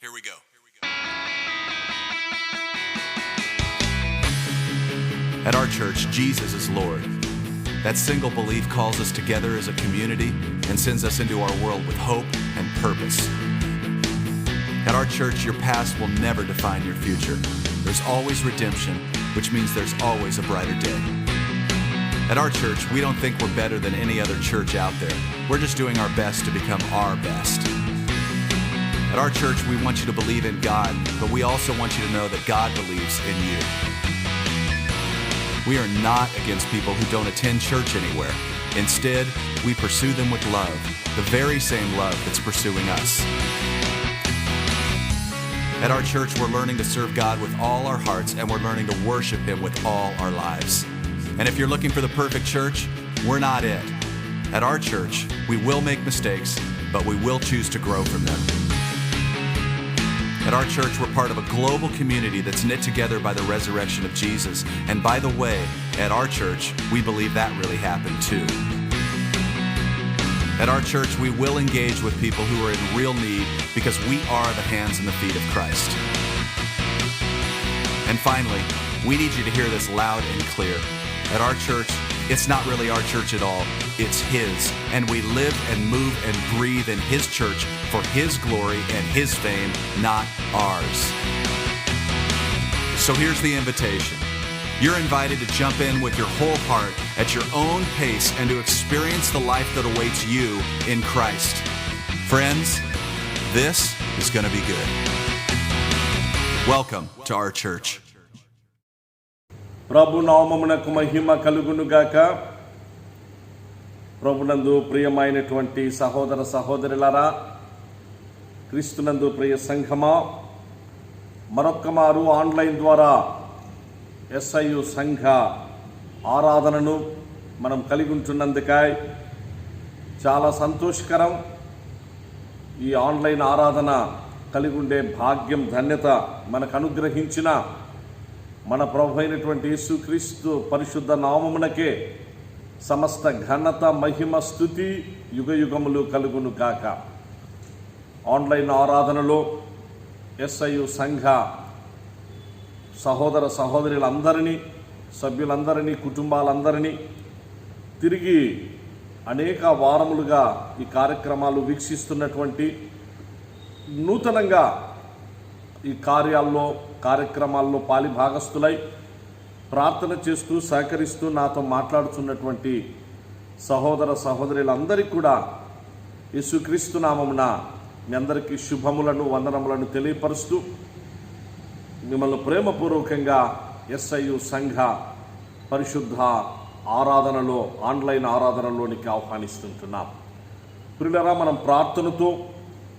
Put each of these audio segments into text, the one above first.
Here we go. At our church, Jesus is Lord. That single belief calls us together as a community and sends us into our world with hope and purpose. At our church, your past will never define your future. There's always redemption, which means there's always a brighter day. At our church, we don't think we're better than any other church out there. We're just doing our best to become our best. At our church, we want you to believe in God, but we also want you to know that God believes in you. We are not against people who don't attend church anywhere. Instead, we pursue them with love, the very same love that's pursuing us. At our church, we're learning to serve God with all our hearts, and we're learning to worship Him with all our lives. And if you're looking for the perfect church, we're not it. At our church, we will make mistakes, but we will choose to grow from them. At our church, we're part of a global community that's knit together by the resurrection of Jesus. And by the way, at our church, we believe that really happened too. At our church, we will engage with people who are in real need because we are the hands and the feet of Christ. And finally, we need you to hear this loud and clear. At our church, it's not really our church at all. It's His. And we live and move and breathe in His church for His glory and His fame, not ours. So here's the invitation. You're invited to jump in with your whole heart at your own pace and to experience the life that awaits you in Christ. Friends, this is going to be good. Welcome to our church. ప్రభు నామమునకు మహిమ కలుగునుగాక. ప్రభునందు ప్రియమైనటువంటి సహోదర సహోదరులారా, క్రీస్తునందు ప్రియ సంఘమా, మరొక్క మారు online ద్వారా SIU సంఘ ఆరాధనను మనం కలిగి ఉంటున్నందుకై చాలా సంతోషకరం. ఈ ఆన్లైన్ ఆరాధన కలిగి ఉండే భాగ్యం, ధన్యత మనకు అనుగ్రహించిన మన ప్రభు అయినటువంటి యేసుక్రీస్తు పరిశుద్ధ నామమునకే సమస్త ఘనత, మహిమ, స్తుతి యుగయుగములు కలుగును గాక. ఆన్లైన్ ఆరాధనలో SIU సంఘ సహోదర సహోదరులందరినీ, సభ్యులందరినీ, కుటుంబాలందరినీ తిరిగి అనేక వారములుగా ఈ కార్యక్రమాలు వీక్షిస్తున్నటువంటి, నూతనంగా ఈ కార్యక్రమాల్లో పాలిభాగస్తులై ప్రార్థన చేస్తూ సహకరిస్తూ నాతో మాట్లాడుతున్నటువంటి సహోదర సహోదరులందరికీ కూడా యేసుక్రీస్తు నామమున మీ అందరికీ శుభములను, వందనములను తెలియపరుస్తూ మిమ్మల్ని ప్రేమపూర్వకంగా SIU సంఘ పరిశుద్ధ ఆరాధనలో, ఆన్లైన్ ఆరాధనలోనికి ఆహ్వానిస్తుంటున్నాం. ప్రియులారా, మనం ప్రార్థనతో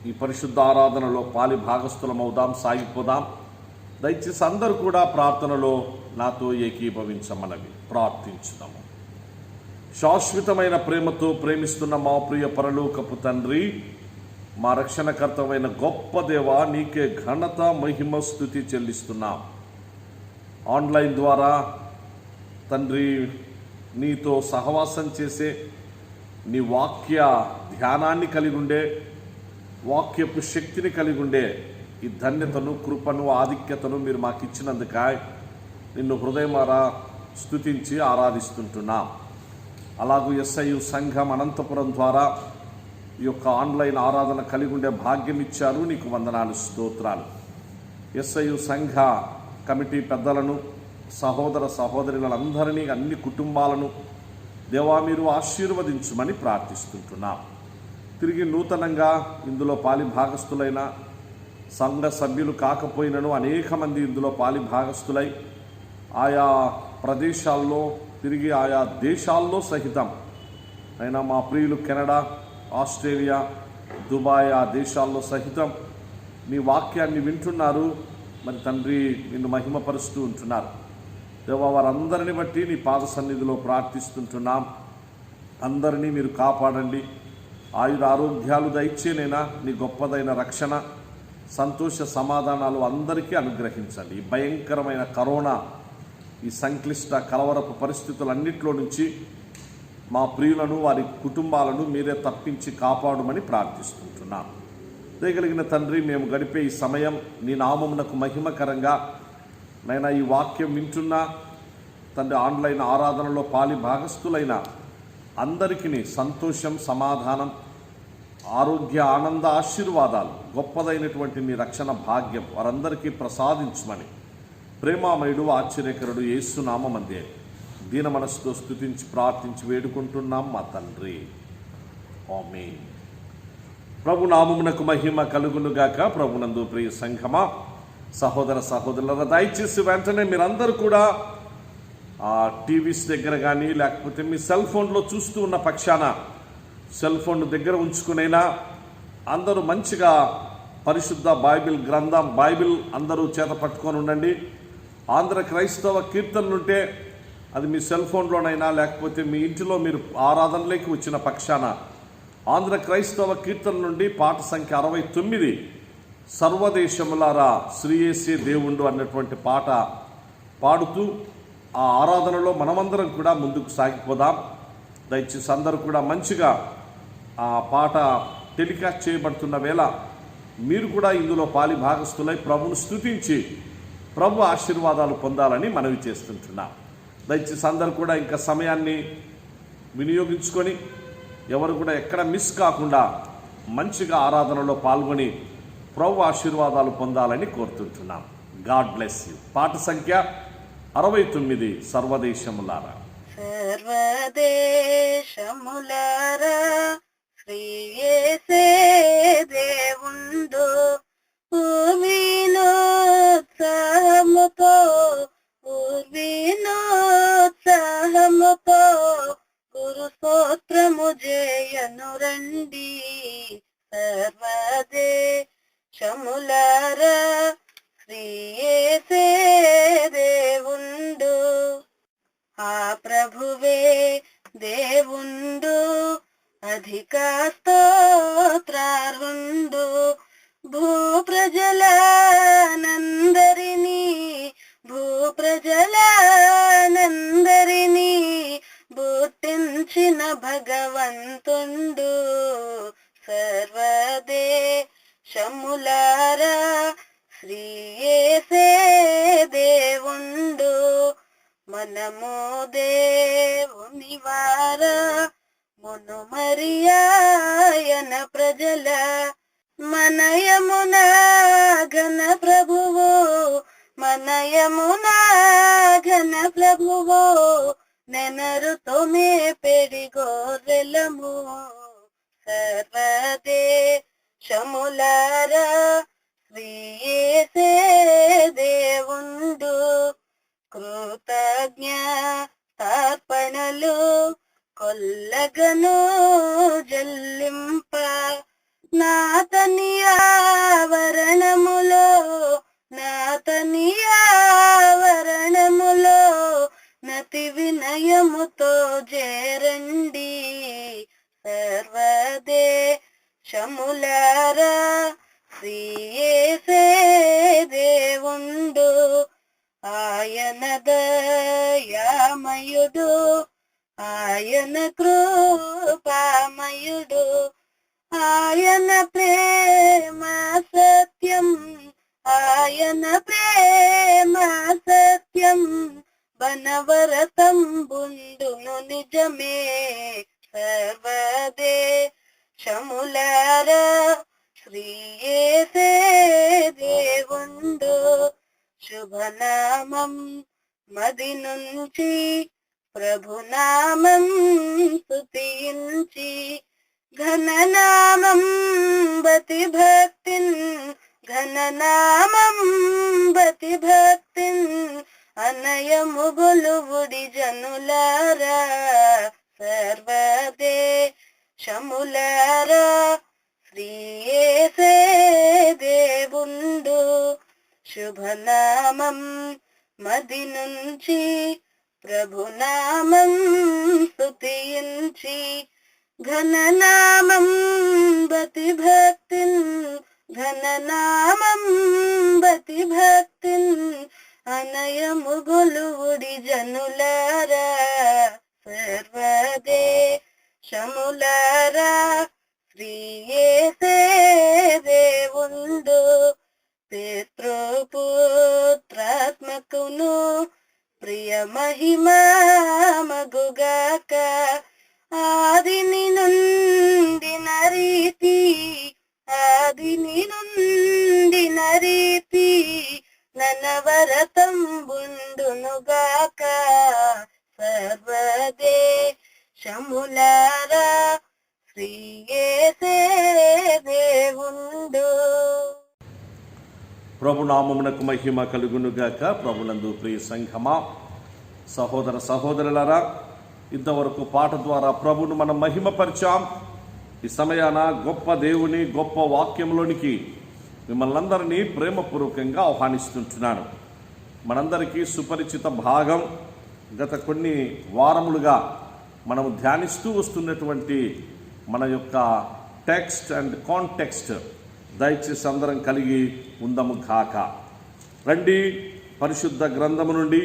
ఈ పరిశుద్ధ ఆరాధనలో పాలి భాగస్థులమవుదాం, సాగిపోదాం. దయచేసి అందరూ కూడా ప్రార్థనలో నాతో ఏకీభవించమనవి ప్రార్థించుదాము. శాశ్వతమైన ప్రేమతో ప్రేమిస్తున్న మా ప్రియ పరలోకపు తండ్రి, మా రక్షణకర్తమైన గొప్ప దేవా, నీకే ఘనత, మహిమ, స్తుతి చెల్లిస్తున్నాం. ఆన్లైన్ ద్వారా తండ్రి నీతో సహవాసం చేసే, నీ వాక్య ధ్యానాన్ని కలిగి ఉండే, వాక్యపు శక్తిని కలిగి ఉండే ఈ ధన్యతను, కృపను, ఆధిక్యతను మీరు మాకు ఇచ్చినందుకై నిన్ను హృదయమారా స్తుతించి ఆరాధిస్తుంటున్నాం. అలాగూ SIU సంఘం అనంతపురం ద్వారా ఈ యొక్క ఆన్లైన్ ఆరాధన కలిగి ఉండే భాగ్యం ఇచ్చారు. నీకు వందనాలు, స్తోత్రాలు. SIU సంఘ కమిటీ పెద్దలను, సహోదర సహోదరులందరినీ, అన్ని కుటుంబాలను దేవా మీరు ఆశీర్వదించమని ప్రార్థిస్తుంటున్నాం. తిరిగి నూతనంగా ఇందులో పాలిభాగస్తులైన సంఘ సభ్యులు కాకపోయినను అనేక మంది ఇందులో పాలిభాగస్తులై ఆయా ప్రదేశాల్లో, తిరిగి ఆయా దేశాల్లో సహితం అయినా మా ప్రియులు కెనడా, ఆస్ట్రేలియా, దుబాయ్, ఆ దేశాల్లో సహితం నీ వాక్యాన్ని వింటున్నారు. మరి తండ్రి నిన్ను మహిమపరుస్తూ ఉంటున్నారు. దేవా, వారందరిని బట్టి నీ పాద సన్నిధిలో ప్రార్థిస్తుంటున్నాం. అందరినీ మీరు కాపాడండి. ఆయుర ఆరోగ్యాలు దయచేనైనా నీ గొప్పదైన రక్షణ, సంతోష సమాధానాలు అందరికీ అనుగ్రహించండి. ఈ భయంకరమైన కరోనా, ఈ సంక్లిష్ట కలవరపు పరిస్థితులన్నింటిలో నుంచి మా ప్రియులను, వారి కుటుంబాలను మీరే తప్పించి కాపాడమని ప్రార్థిస్తుంటున్నాం. దయగలిగిన తండ్రి, మేము గడిపే ఈ సమయం నీ నామమునకు మహిమకరంగా నైనా ఈ వాక్యం వింటున్నా తండ్రి, ఆన్లైన్ ఆరాధనలో పాలి భాగస్థులైన అందరికీ సంతోషం, సమాధానం, ఆరోగ్య, ఆనంద, ఆశీర్వాదాలు, గొప్పదైనటువంటి నీ రక్షణ భాగ్యం వారందరికీ ప్రసాదించమని ప్రేమామయుడు, ఆశ్చర్యకరుడు యేసు నామమందే దీన మనసుతో స్తుతించి ప్రార్థించి వేడుకుంటున్నాం మా తండ్రి. ఆమేన్. ప్రభు నామమునకు మహిమ కలుగునుగాక. ప్రభునందు ప్రియ సంఘమా, సహోదర సహోదరుల, దయచేసి వెంటనే మీరందరూ కూడా టీవీస్ దగ్గర కానీ లేకపోతే మీ సెల్ ఫోన్లో చూస్తూ ఉన్న పక్షాన సెల్ ఫోన్ దగ్గర ఉంచుకునైనా అందరూ మంచిగా పరిశుద్ధ బైబిల్ గ్రంథం, బైబిల్ అందరూ చేత పట్టుకొని ఉండండి. ఆంధ్ర క్రైస్తవ కీర్తనలుంటే అది మీ సెల్ ఫోన్లోనైనా లేకపోతే మీ ఇంటిలో మీరు ఆరాధనలోకి వచ్చిన పక్షాన ఆంధ్ర క్రైస్తవ కీర్తన నుండి పాట సంఖ్య 69 సర్వదేశములారా శ్రీయేసే దేవుండు అన్నటువంటి పాట పాడుతూ ఆ ఆరాధనలో మనమందరం కూడా ముందుకు సాగిపోదాం. దయచేసి అందరూ కూడా మంచిగా ఆ పాట టెలికాస్ట్ చేయబడుతున్న వేళ మీరు కూడా ఇందులో పాలి భాగస్థులై ప్రభును స్తుతించి ప్రభు ఆశీర్వాదాలు పొందాలని మనవి చేస్తుంటున్నాం. దయచేసి అందరూ కూడా ఇంకా సమయాన్ని వినియోగించుకొని ఎవరు కూడా ఎక్కడ మిస్ కాకుండా మంచిగా ఆరాధనలో పాల్గొని ప్రభు ఆశీర్వాదాలు పొందాలని కోరుతుంటున్నాం. God bless you. పాట సంఖ్య 69 సర్వదేశములారా. సర్వదేశములారా శ్రీయేసే దేవుండు పూర్వీనోత్సాహముతో గురు స్తోత్రము జయను రండి. సర్వదేశములారా శ్రీయేసే దేవుండు. ఆ ప్రభువే దేవుండు, అధిక స్తోత్రార్హుండు. భూప్రజలందరినీ పుట్టించిన భగవంతుండు. సర్వదేశములారా శ్రీయేసే దేవుండు. మనము దేవుని వారా మును మరియాయన ప్రజల మనయమునా ఘన ప్రభువు, మనయమునా ఘన ప్రభువు. నెనరుతో మే పెడిగోరెలము. సర్వదేశములారా శ్రీయేసే దేవుండు. కృతజ్ఞతార్పణలు కొల్లగను జల్లింప నాతనియావరణములో నతి వినయముతో చేరండి. సర్వదేశములారా శ్రీయేసే దేవుండు. ఆయన దయామయుడు, ఆయన కృపామయుడు, ఆయన ప్రేమ సత్యం, ఆయన ప్రేమ సత్యం. బనవరతం బుండును నిజమే. సర్వదేశములారా శ్రీయేసే దేవుండు. శుభనామం మది నుంచి ప్రభునామం స్తుతించి, ఘననామం బతి భక్తిన్, ఘననామం బతి భక్తిన్. అనయము గొలువుడి జనులారా. సర్వదేశములారా శ్రీయేసే దేవుండు. శుభనామం మది నుంచి ప్రభునామం స్తుతించి, ఘననామం బతి భక్తిన్, ఘననామం బతి భక్తిన్. అనయము గొలువుడి జనులారా. సర్వదేశములారా శ్రీ యేసే దేవుండు పితృపుత్రాత్మకును ప్రియ మహిమా మగుగాక ఆదిని నుండిన రీతి ననవరతంబుండునుగాక సర్వదేశములారా శ్రీ యేసే దేవుండు. ప్రభునామమునకు మహిమ కలుగునుగాక. ప్రభునందు ప్రియ సంఘమా, సహోదర సహోదరులారా, ఇంతవరకు పాట ద్వారా ప్రభును మనం మహిమపరిచాం. ఈ సమయాన గొప్ప దేవుని గొప్ప వాక్యంలోనికి మిమ్మల్ని అందరినీ ప్రేమపూర్వకంగా ఆహ్వానిస్తుంటున్నాను. మనందరికీ సుపరిచిత భాగం, గత కొన్ని వారములుగా మనము ధ్యానిస్తూ వస్తున్నటువంటి మన యొక్క టెక్స్ట్ అండ్ కాంటెక్స్ట్ దయచేసి అందరం కలిగి ఉందము గాక. రండి, పరిశుద్ధ గ్రంథము నుండి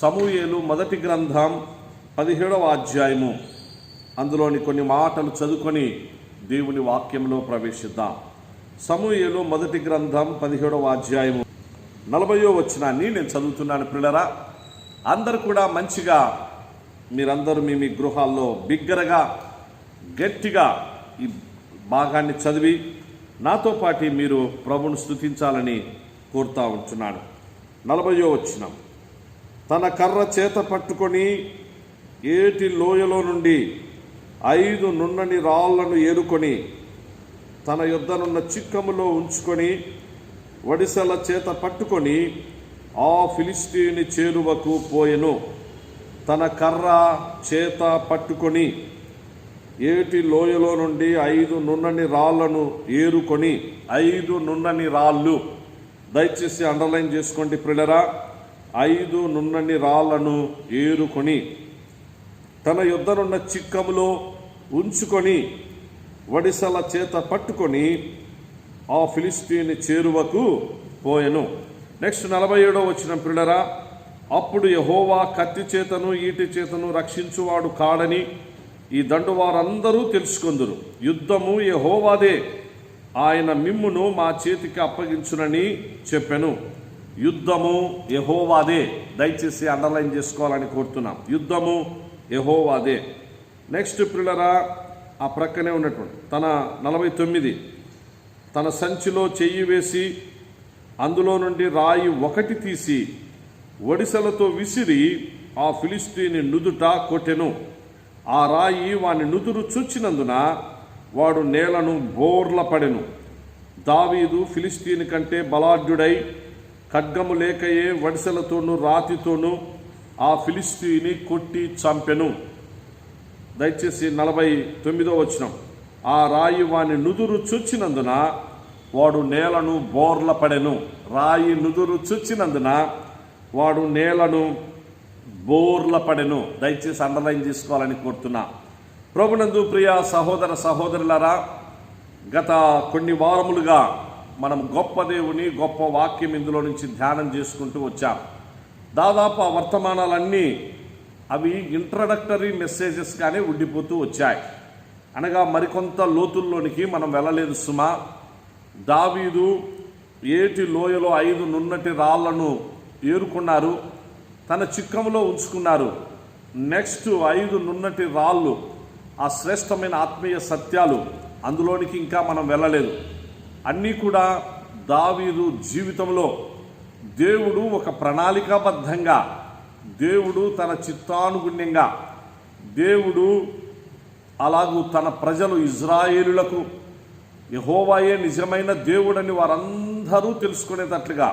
సమూయేలు మొదటి గ్రంథం 17వ అధ్యాయము అందులోని కొన్ని మాటలు చదువుకొని దేవుని వాక్యంలో ప్రవేశిద్దాం. సమూయేలు మొదటి గ్రంథం 17వ అధ్యాయము 40వ వచనాన్ని నేను చదువుతున్నాను. పిల్లరా, అందరూ కూడా మంచిగా మీరందరూ మీ గృహాల్లో బిగ్గరగా గట్టిగా ఈ భాగాన్ని చదివి నాతో పాటు మీరు ప్రభువును స్తుతించాలని కోరుతా ఉంటున్నాను. 40వ వచనం. తన కర్ర చేత పట్టుకొని ఏటి లోయలో నుండి 5 నున్నని రాళ్లను ఏరుకొని తన యొద్దనున్న చిక్కములో ఉంచుకొని వడిసెల చేత పట్టుకొని ఆ ఫిలిష్తీయుని చేరువకు పోయెను. తన కర్ర చేత పట్టుకొని ఏటి లోయలో నుండి 5 నున్నని రాళ్లను ఏరుకొని, 5 నున్నని రాళ్ళు, దయచేసి అండర్లైన్ చేసుకోండి ప్రియులరా, 5 నున్నని రాళ్లను ఏరుకొని తన యొద్దనున్న చిక్కములో ఉంచుకొని వడిసల చేత పట్టుకొని ఆ ఫిలిష్తీయుని చేరువకు పోయెను. నెక్స్ట్ 47వ వచనం ప్రియులరా, అప్పుడు యెహోవా కత్తి చేతను ఈటి చేతను రక్షించువాడు కాడని ఈ దండు వారందరూ తెలుసుకొందురు. యుద్ధము యెహోవాదే, ఆయన మిమ్మును మా చేతికి అప్పగించునని చెప్పెను. యుద్ధము యెహోవాదే, దయచేసి అండర్లైన్ చేసుకోవాలని కోరుతున్నాం. యుద్ధము యెహోవాదే. నెక్స్ట్ ప్రియులరా, ఆ ప్రక్కనే ఉన్నటువంటి 49, తన సంచిలో చెయ్యి వేసి అందులో నుండి రాయి ఒకటి తీసి ఒడిసెలతో విసిరి ఆ ఫిలిష్తీయుని నుదుట కొట్టెను. ఆ రాయి వాని నుదురు చుచ్చినందున వాడు నేలను బోర్ల పడెను. దావీదు ఫిలిష్తీయుని కంటే బలాఢ్యుడై ఖడ్గము లేకయే వడిసెలతోనూ రాతితోనూ ఆ ఫిలిష్తీయుని కొట్టి చంపెను. దయచేసి 49వ వచనం. ఆ రాయి వాని నుదురు చుచ్చినందున వాడు నేలను బోర్ల పడెను. రాయి నుదురు చుచ్చినందున వాడు నేలను బోర్ల పడెను. దయచేసి అండర్లైన్ చేసుకోవాలని కోరుతున్నా. ప్రభునందు ప్రియ సహోదర సహోదరులారా, గత కొన్ని వారములుగా మనం గొప్ప దేవుని గొప్ప వాక్యం ఇందులో నుంచి ధ్యానం చేసుకుంటూ వచ్చాం. దాదాపు ఆ వర్తమానాలన్నీ అవి ఇంట్రడక్టరీ మెసేజెస్గానే ఉండిపోతూ వచ్చాయి. అనగా మరికొంత లోతుల్లోనికి మనం వెళ్ళలేదు సుమా. దావీదు ఏటి లోయలో 5 నున్నటి రాళ్లను ఏరుకున్నారు, తన చిక్కములో ఉంచుకున్నారు. నెక్స్ట్ 5 నున్నటి రాళ్ళు, ఆ శ్రేష్టమైన ఆత్మీయ సత్యాలు, అందులోనికి ఇంకా మనం వెళ్ళలేదు. అన్నీ కూడా దావీదు జీవితంలో దేవుడు ఒక ప్రణాళికాబద్ధంగా, దేవుడు తన చిత్తానుగుణ్యంగా, దేవుడు అలాగూ తన ప్రజలు ఇజ్రాయేలులకు యెహోవాయే నిజమైన దేవుడని వారందరూ తెలుసుకునేటట్లుగా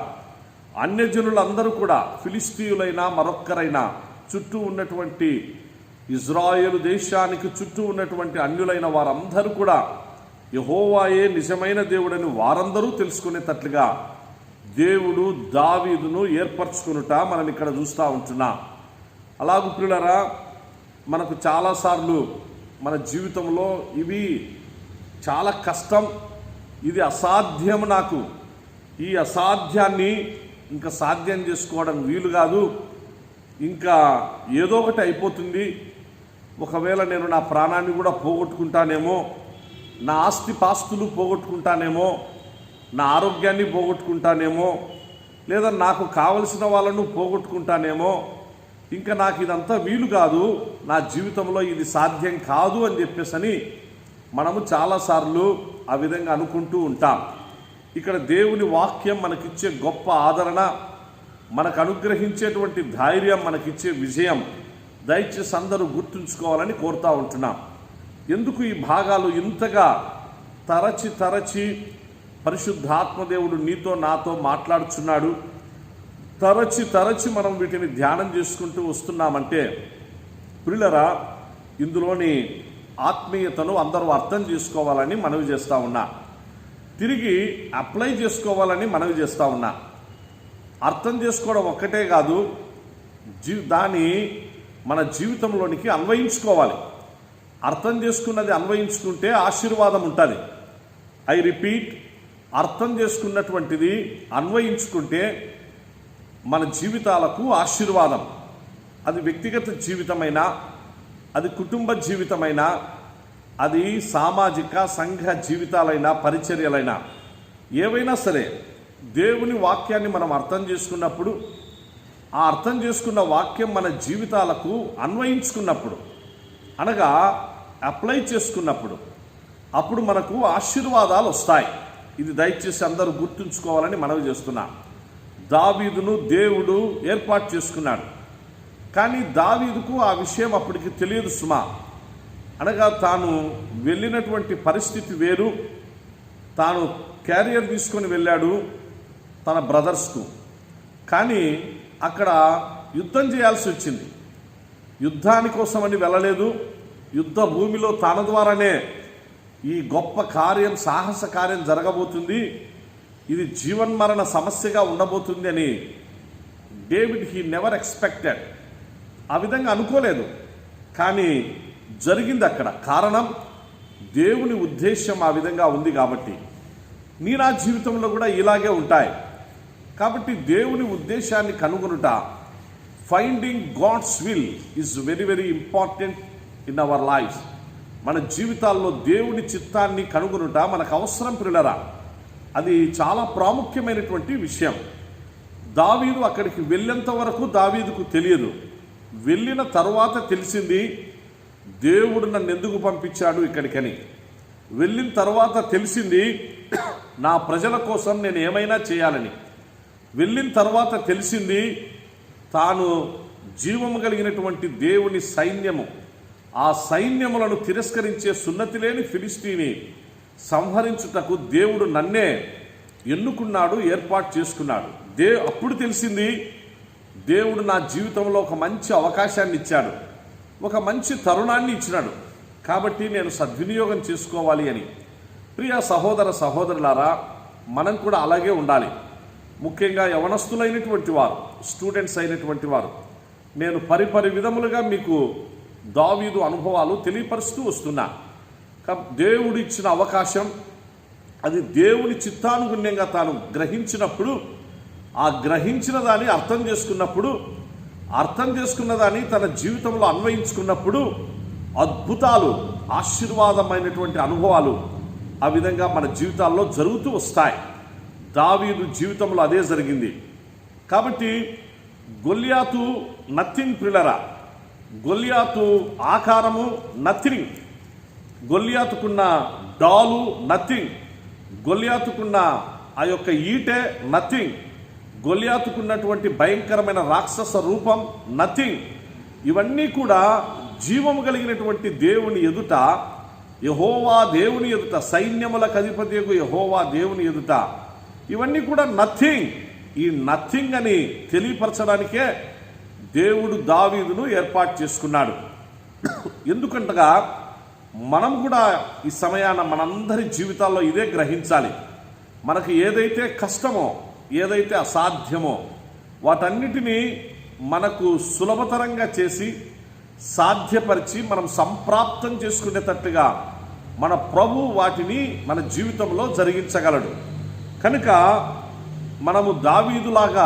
అన్యజనులందరూ కూడా, ఫిలిష్తీయులైనా మరొక్కరైనా, చుట్టూ ఉన్నటువంటి ఇజ్రాయేలు దేశానికి చుట్టూ ఉన్నటువంటి అన్యులైన వారందరూ కూడా యెహోవాయే నిజమైన దేవుడని వారందరూ తెలుసుకునేటట్లుగా దేవుడు దావీదును ఏర్పరచుకునుట మనం ఇక్కడ చూస్తూ ఉంటున్నాం. అలాగే ప్రియులారా, మనకు చాలాసార్లు మన జీవితంలో ఇవి చాలా కష్టం, ఇది అసాధ్యం, నాకు ఈ అసాధ్యాన్ని ఇంకా సాధ్యం చేసుకోవడం వీలు కాదు, ఇంకా ఏదో ఒకటి అయిపోతుంది, ఒకవేళ నేను నా ప్రాణాన్ని కూడా పోగొట్టుకుంటానేమో, నా ఆస్తిపాస్తులు పోగొట్టుకుంటానేమో, నా ఆరోగ్యాన్ని పోగొట్టుకుంటానేమో, లేదా నాకు కావలసిన వాళ్ళను పోగొట్టుకుంటానేమో, ఇంకా నాకు ఇదంతా వీలు కాదు, నా జీవితంలో ఇది సాధ్యం కాదు అని చెప్పేసని మనము చాలాసార్లు ఆ విధంగా అనుకుంటూ ఉంటాం. ఇక్కడ దేవుని వాక్యం మనకిచ్చే గొప్ప ఆదరణ, మనకు అనుగ్రహించేటువంటి ధైర్యం, మనకిచ్చే విజయం దయచేసి అందరూ గుర్తుంచుకోవాలని కోరుతూ ఉంటున్నాం. ఎందుకు ఈ భాగాలు ఇంతగా తరచి పరిశుద్ధాత్మదేవుడు నీతో నాతో మాట్లాడుచున్నాడు, తరచి మనం వీటిని ధ్యానం చేసుకుంటూ వస్తున్నామంటే, ప్రియులరా, ఇందులోని ఆత్మీయతను అందరూ అర్థం చేసుకోవాలని మనవి చేస్తూ ఉన్నా, తిరిగి అప్లై చేసుకోవాలని మనవి చేస్తూ ఉన్నా. అర్థం చేసుకోవడం ఒక్కటే కాదు, దాన్ని మన జీవితంలోనికి అన్వయించుకోవాలి. అర్థం చేసుకున్నది అన్వయించుకుంటే ఆశీర్వాదం ఉంటుంది. ఐ రిపీట్, అర్థం చేసుకున్నటువంటిది అన్వయించుకుంటే మన జీవితాలకు ఆశీర్వాదం. అది వ్యక్తిగత జీవితమైనా, అది కుటుంబ జీవితమైనా, అది సామాజిక సంఘ జీవితాలైనా, పరిచర్యలైనా, ఏవైనా సరే దేవుని వాక్యాన్ని మనం అర్థం చేసుకున్నప్పుడు, ఆ అర్థం చేసుకున్న వాక్యం మన జీవితాలకు అన్వయించుకున్నప్పుడు, అనగా అప్లై చేసుకున్నప్పుడు, అప్పుడు మనకు ఆశీర్వాదాలు వస్తాయి. ఇది దయచేసి అందరూ గుర్తుంచుకోవాలని మనవి చేస్తున్నా. దావీదును దేవుడు ఏర్పాటు చేసుకున్నాడు, కానీ దావీదుకు ఆ విషయం అప్పటికి తెలియదు సుమా. అనగా తాను వెళ్ళినటువంటి పరిస్థితి వేరు. తాను క్యారియర్ తీసుకొని వెళ్ళాడు తన బ్రదర్స్కు, కానీ అక్కడ యుద్ధం చేయాల్సి వచ్చింది. యుద్ధాని కోసమని వెళ్ళలేదు, యుద్ధ భూమిలో తన ద్వారానే ఈ గొప్ప కార్యం, సాహస కార్యం జరగబోతుంది, ఇది జీవన్మరణ సమస్యగా ఉండబోతుంది అని డేవిడ్ హీ నెవర్ ఎక్స్పెక్టెడ్. ఆ విధంగా అనుకోలేదు, కానీ జరిగింది అక్కడ. కారణం, దేవుని ఉద్దేశం ఆ విధంగా ఉంది కాబట్టి. నా జీవితంలో కూడా ఇలాగే ఉంటాయి. కాబట్టి దేవుని ఉద్దేశాన్ని కనుగొనుట, finding God's will is very very important in our life. మన జీవితాల్లో దేవుని చిత్తాన్ని కనుగొనుట మనకు అవసరం ప్రియులరా. అది చాలా ప్రాముఖ్యమైనటువంటి విషయం. దావీదు అక్కడికి వెళ్ళేంత వరకు దావీదుకు తెలియదు. వెళ్ళిన తర్వాత తెలిసింది దేవుడు నన్ను ఎందుకు పంపించాడు ఇక్కడికని. వెళ్ళిన తర్వాత తెలిసింది నా ప్రజల కోసం నేను ఏమైనా చేయాలని. వెళ్ళిన తర్వాత తెలిసింది తాను జీవము కలిగినటువంటి దేవుని సైన్యము, ఆ సైన్యములను తిరస్కరించే సున్నతి లేని ఫిలిస్తీని సంహరించుటకు దేవుడు నన్నే ఎన్నుకున్నాడు, ఏర్పాటు చేసుకున్నాడు. అప్పుడు తెలిసింది దేవుడు నా జీవితంలో ఒక మంచి అవకాశాన్ని ఇచ్చాడు, ఒక మంచి తరుణాన్ని ఇచ్చినాడు, కాబట్టి నేను సద్వినియోగం చేసుకోవాలి అని. ప్రియ సహోదర సహోదరులారా, మనం కూడా అలాగే ఉండాలి. ముఖ్యంగా యవనస్తులైనటువంటి వారు, స్టూడెంట్స్ అయినటువంటి వారు, నేను పరిపరి విధములుగా మీకు దావీదు అనుభవాలు తెలియపరుస్తూ వస్తున్నా. దేవుడు ఇచ్చిన అవకాశం, అది దేవుని చిత్తానుగుణ్యంగా తాను గ్రహించినప్పుడు, ఆ గ్రహించిన దాన్ని అర్థం చేసుకున్నప్పుడు, అర్థం చేసుకున్న దాన్ని తన జీవితంలో అన్వయించుకున్నప్పుడు అద్భుతాలు, ఆశీర్వాదమైనటువంటి అనుభవాలు ఆ విధంగా మన జీవితాల్లో జరుగుతూ వస్తాయి. దావీదు జీవితంలో అదే జరిగింది. కాబట్టి గొల్యాతు నథింగ్ ప్రియులరా. గొల్యాతు ఆకారము నథింగ్, గొల్యాతుకున్న డాలు నథింగ్, గొల్యాతుకున్న ఆ యొక్క ఈటె నథింగ్, గొల్యాతుకున్నటువంటి భయంకరమైన రాక్షస రూపం నథింగ్. ఇవన్నీ కూడా జీవము కలిగినటువంటి దేవుని ఎదుట, యెహోవా దేవుని ఎదుట, సైన్యములకు అధిపతియగు యెహోవా దేవుని ఎదుట ఇవన్నీ కూడా నథింగ్. ఈ నథింగ్ అని తెలియపరచడానికే దేవుడు దావీదును ఏర్పాటు చేసుకున్నాడు. ఎందుకంటగా మనం కూడా ఈ సమయాన మనందరి జీవితాల్లో ఇదే గ్రహించాలి. మనకు ఏదైతే కష్టమో, ఏదైతే అసాధ్యమో వాటన్నిటినీ మనకు సులభతరంగా చేసి సాధ్యపరిచి మనం సంప్రాప్తం చేసుకునేటట్టుగా మన ప్రభు వాటిని మన జీవితంలో జరిగించగలడు. కనుక మనము దావీదులాగా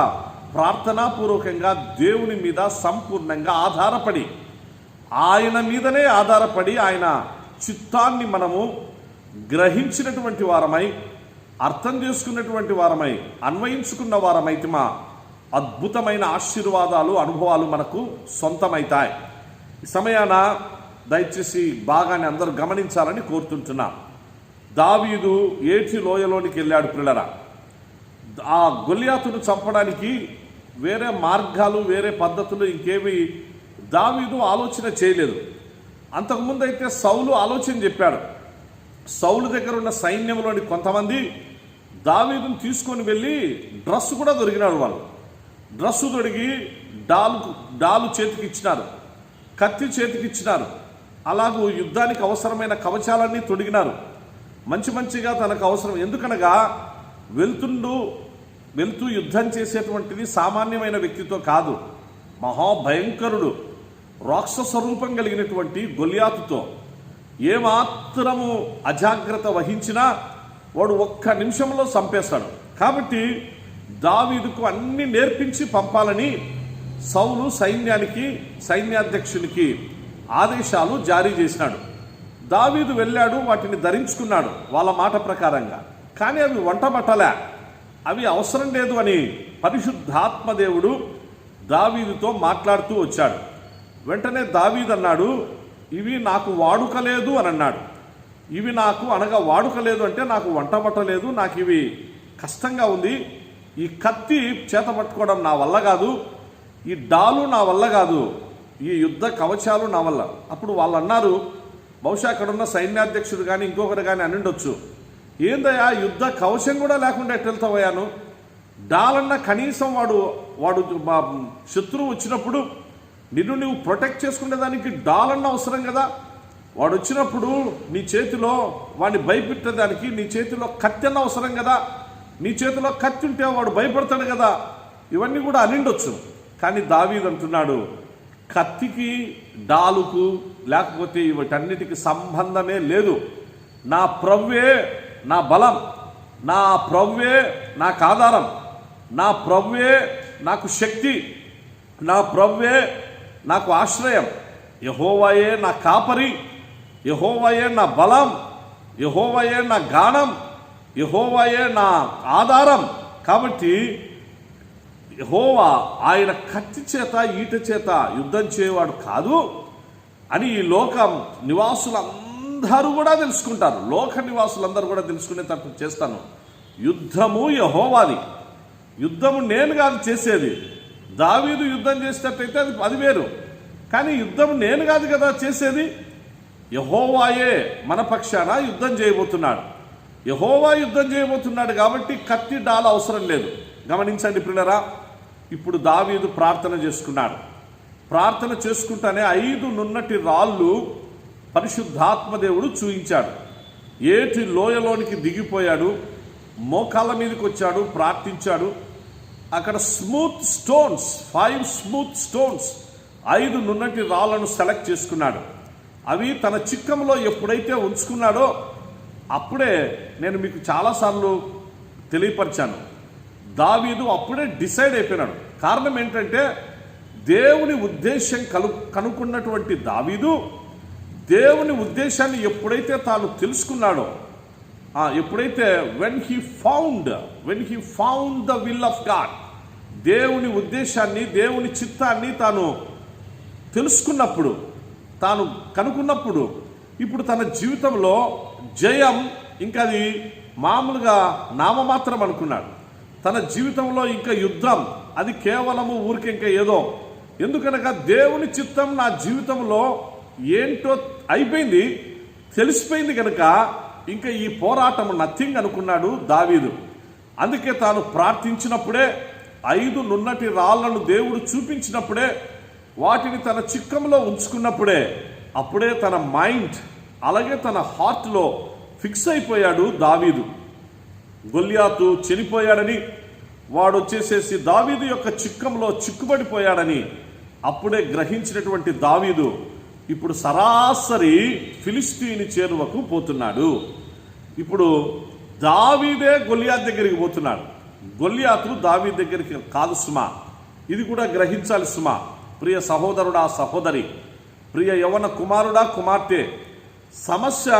ప్రార్థనాపూర్వకంగా దేవుని మీద సంపూర్ణంగా ఆధారపడి, ఆయన మీదనే ఆధారపడి ఆయన చిత్తాన్ని మనము గ్రహించినటువంటి వారమై, అర్థం చేసుకున్నటువంటి వారమై, అన్వయించుకున్న వారమైతే అద్భుతమైన ఆశీర్వాదాలు, అనుభవాలు మనకు సొంతమవుతాయి. ఈ సమయాన దయచేసి బాగానే అందరూ గమనించాలని కోరుతుంటున్నా. దావీదు ఏటి లోయలోనికి వెళ్ళాడు పిల్లరా. ఆ గొల్యాతును చంపడానికి వేరే మార్గాలు, వేరే పద్ధతులు ఇంకేవి దావీదు ఆలోచన చేయలేదు. అంతకుముందు అయితే సౌలు ఆలోచన చెప్పాడు. సౌలు దగ్గర ఉన్న సైన్యంలోని కొంతమంది దావీదును తీసుకొని వెళ్ళి డ్రస్సు కూడా దొరికినాడు. వాళ్ళు డ్రస్సు దొరికి డాలు చేతికి ఇచ్చినారు, కత్తి చేతికి ఇచ్చినారు. అలాగూ యుద్ధానికి అవసరమైన కవచాలన్నీ తొడిగినారు. మంచిగా తనకు అవసరం. ఎందుకనగా వెళ్తూ యుద్ధం చేసేటువంటిది సామాన్యమైన వ్యక్తితో కాదు, మహాభయంకరుడు, రాక్షస రూపం కలిగినటువంటి గొల్యాతుతో ఏమాత్రము అజాగ్రత్త వహించినా వాడు ఒక్క నిమిషంలో చంపేస్తాడు. కాబట్టి దావీదుకు అన్ని నేర్పించి పంపాలని సౌలు సైన్యాధ్యక్షునికి ఆదేశాలు జారీ చేసినాడు. దావీదు వెళ్ళాడు, వాటిని ధరించుకున్నాడు వాళ్ళ మాట ప్రకారంగా. కానీ అవి వంటబట్టలే, అవి అవసరం లేదు అని పరిశుద్ధాత్మదేవుడు దావీదుతో మాట్లాడుతూ వచ్చాడు. వెంటనే దావీదు అన్నాడు, ఇవి నాకు వాడుక లేదు అని అన్నాడు. ఇవి నాకు అనగా వాడుక లేదు అంటే నాకు వంటబట్టలేదు, నాకు ఇవి కష్టంగా ఉంది, ఈ కత్తి చేత పట్టుకోవడం నా వల్ల కాదు, ఈ డాలు నా వల్ల కాదు, ఈ యుద్ధ కవచాలు నా వల్ల. అప్పుడు వాళ్ళు అన్నారు, బహుశా అక్కడున్న సైన్యాధ్యక్షుడు కానీ ఇంకొకరు కానీ అని ఉండొచ్చు, ఏందయ్యా యుద్ధ కవచం కూడా లేకుండా ఎట్టెళ్తావయ్యాను, డాలన్న కనీసం వాడు శత్రువు వచ్చినప్పుడు నిన్ను నువ్వు ప్రొటెక్ట్ చేసుకునేదానికి డాలన్న అవసరం కదా, వాడు వచ్చినప్పుడు నీ చేతిలో వాడిని భయపెట్టేదానికి నీ చేతిలో కత్తి అన్న అవసరం కదా, నీ చేతిలో కత్తి ఉంటే వాడు భయపడతాడు కదా, ఇవన్నీ కూడా అనిండొచ్చు. కానీ దావీదు అంటున్నాడు, కత్తికి డాలుకు లేకపోతే వీటన్నిటికి సంబంధమే లేదు. నా ప్రభువే నా బలం, నా ప్రభువే నాకు ఆధారం, నా ప్రభువే నాకు శక్తి, నా ప్రభువే నాకు ఆశ్రయం, యెహోవాయే నా కాపరి, యెహోవాయే నా బలం, యెహోవాయే నా గానం, యెహోవాయే నా ఆధారం. కాబట్టి యెహోవా ఆయన కత్తి చేత ఈట చేత యుద్ధం చేయవాడు కాదు అని ఈ లోకం నివాసులందరూ కూడా తెలుసుకుంటారు. లోక నివాసులందరూ కూడా తెలుసుకునేటట్టు చేస్తాను. యుద్ధము యెహోవాది, యుద్ధము నేను కాదు చేసేది. దావీదు యుద్ధం చేసేటట్టయితే అది వేరు, కానీ యుద్ధం నేను కాదు కదా చేసేది, యెహోవాయే మన పక్షాన యుద్ధం చేయబోతున్నాడు. యెహోవా యుద్ధం చేయబోతున్నాడు కాబట్టి కత్తి డాల అవసరం లేదు. గమనించండి పిల్లరా, ఇప్పుడు దావీదు ప్రార్థన చేసుకున్నాడు. ప్రార్థన చేసుకుంటానే 5 నున్నటి రాళ్ళు పరిశుద్ధాత్మదేవుడు చూయించాడు. ఏటి లోయలోనికి దిగిపోయాడు, మోకాళ్ళ మీదకి వచ్చాడు, ప్రార్థించాడు. అక్కడ స్మూత్ స్టోన్స్, 5 స్మూత్ స్టోన్స్, 5 నున్నటి రాళ్లను సెలెక్ట్ చేసుకున్నాడు. అవి తన చిక్కంలో ఎప్పుడైతే ఉంచుకున్నాడో అప్పుడే నేను మీకు చాలాసార్లు తెలియపరిచాను, దావీదు అప్పుడే డిసైడ్ అయిపోయినాడు. కారణం ఏంటంటే దేవుని ఉద్దేశం కనుక్కున్నటువంటి దావీదు దేవుని ఉద్దేశాన్ని ఎప్పుడైతే తాను తెలుసుకున్నాడో, ఎప్పుడైతే when he found the will of God, దేవుని ఉద్దేశాన్ని దేవుని చిత్తాన్ని తాను తెలుసుకున్నప్పుడు, తాను కనుక్కున్నప్పుడు ఇప్పుడు తన జీవితంలో జయం ఇంకా అది మామూలుగా నామమాత్రం అనుకున్నాడు. తన జీవితంలో ఇంకా యుద్ధం అది కేవలము ఊరికి ఇంకా ఏదో, ఎందుకనగా దేవుని చిత్తం నా జీవితంలో ఏంటో అయిపోయింది, తెలిసిపోయింది కనుక ఇంకా ఈ పోరాటం నథింగ్ అనుకున్నాడు దావీదు. అందుకే తాను ప్రార్థించినప్పుడే 5 నున్నటి రాళ్లను దేవుడు చూపించినప్పుడే, వాటిని తన చిక్కంలో ఉంచుకున్నప్పుడే, అప్పుడే తన మైండ్ అలాగే తన హార్ట్లో ఫిక్స్ అయిపోయాడు దావీదు. గొల్యాతు చనిపోయాడని, వాడు వచ్చేసేసి దావీదు యొక్క చిక్కంలో చిక్కుబడిపోయాడని అప్పుడే గ్రహించినటువంటి దావీదు ఇప్పుడు సరాసరి ఫిలిస్తీని చేరువకు పోతున్నాడు. ఇప్పుడు దావీదే గొల్యాతు దగ్గరికి పోతున్నాడు. గొల్యాతు దావీదు దగ్గరికి కాదు సుమా, ఇది కూడా గ్రహించాలి సుమా. ప్రియ సహోదరుడా, సహోదరి, ప్రియ యవన కుమారుడా, కుమార్తె, సమస్య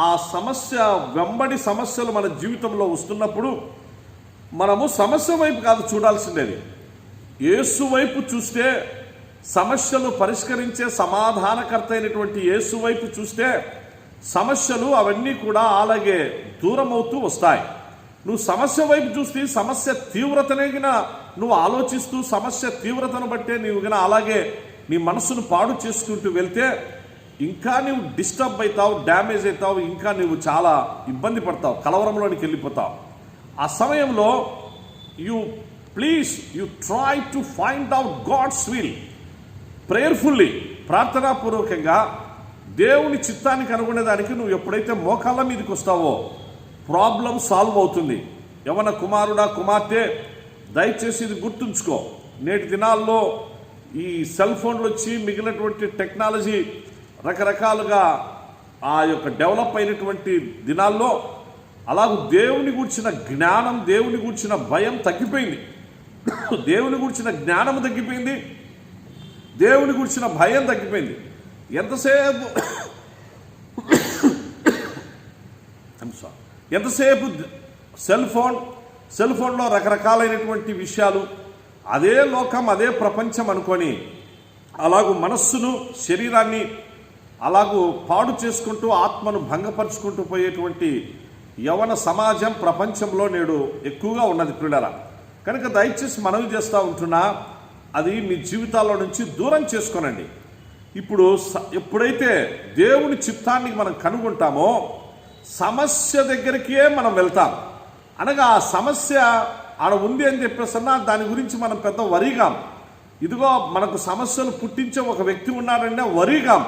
ఆ సమస్య వెంబడి సమస్యలు మన జీవితంలో వస్తున్నప్పుడు మనము సమస్య వైపు కాదు చూడాల్సిందేది, యేసు వైపు చూస్తే, సమస్యలు పరిష్కరించే సమాధానకర్త అయినటువంటి యేసు వైపు చూస్తే సమస్యలు అవన్నీ కూడా అలాగే దూరం అవుతూ వస్తాయి. నువ్వు సమస్య వైపు చూస్తే సమస్య తీవ్రతనే నువ్వు ఆలోచిస్తూ సమస్య తీవ్రతను బట్టే నీవు అలాగే నీ మనసును పాడు చేసుకుంటూ వెళ్తే ఇంకా నువ్వు డిస్టర్బ్ అవుతావు, డ్యామేజ్ అవుతావు, ఇంకా నువ్వు చాలా ఇబ్బంది పడతావు, కలవరంలోనికి వెళ్ళిపోతావు. ఆ సమయంలో you try to find out God's will prayerfully, ప్రార్థనాపూర్వకంగా దేవుని చిత్తానికి అనుకునేదానికి నువ్వు ఎప్పుడైతే మోకాళ్ళ మీదకి వస్తావో ప్రాబ్లం సాల్వ్ అవుతుంది. యవన కుమారుడా, కుమార్తె, దయచేసి ఇది గుర్తుంచుకో. నేటి దినాల్లో ఈ సెల్ ఫోన్లు వచ్చి మిగిలినటువంటి టెక్నాలజీ రకరకాలుగా ఆ యొక్క డెవలప్ అయినటువంటి దినాల్లో అలాగూ దేవుని గూర్చిన జ్ఞానం, దేవుని గూర్చిన భయం తగ్గిపోయింది. దేవుని గూర్చిన జ్ఞానం తగ్గిపోయింది, దేవుని గూర్చిన భయం తగ్గిపోయింది. ఎంతసేపు సెల్ ఫోన్లో రకరకాలైనటువంటి విషయాలు, అదే లోకం, అదే ప్రపంచం అనుకొని అలాగూ మనస్సును, శరీరాన్ని అలాగూ పాడు చేసుకుంటూ ఆత్మను భంగపరుచుకుంటూ పోయేటువంటి యవన సమాజం ప్రపంచంలో నేడు ఎక్కువగా ఉన్నది ప్రియులారా. కనుక దయచేసి మనవి చేస్తూ ఉంటున్నా, అది మీ జీవితాల్లో నుంచి దూరం చేసుకోనండి. ఇప్పుడు ఎప్పుడైతే దేవుని చిత్తాన్ని మనం కనుగొంటామో సమస్య దగ్గరికే మనం వెళ్తాం. అనగా ఆ సమస్య ఆడ ఉంది అని చెప్పేసన్నా దాని గురించి మనం పెద్ద వరిగాం. ఇదిగో మనకు సమస్యలు పుట్టించే ఒక వ్యక్తి ఉన్నాడంటే వరిగాం,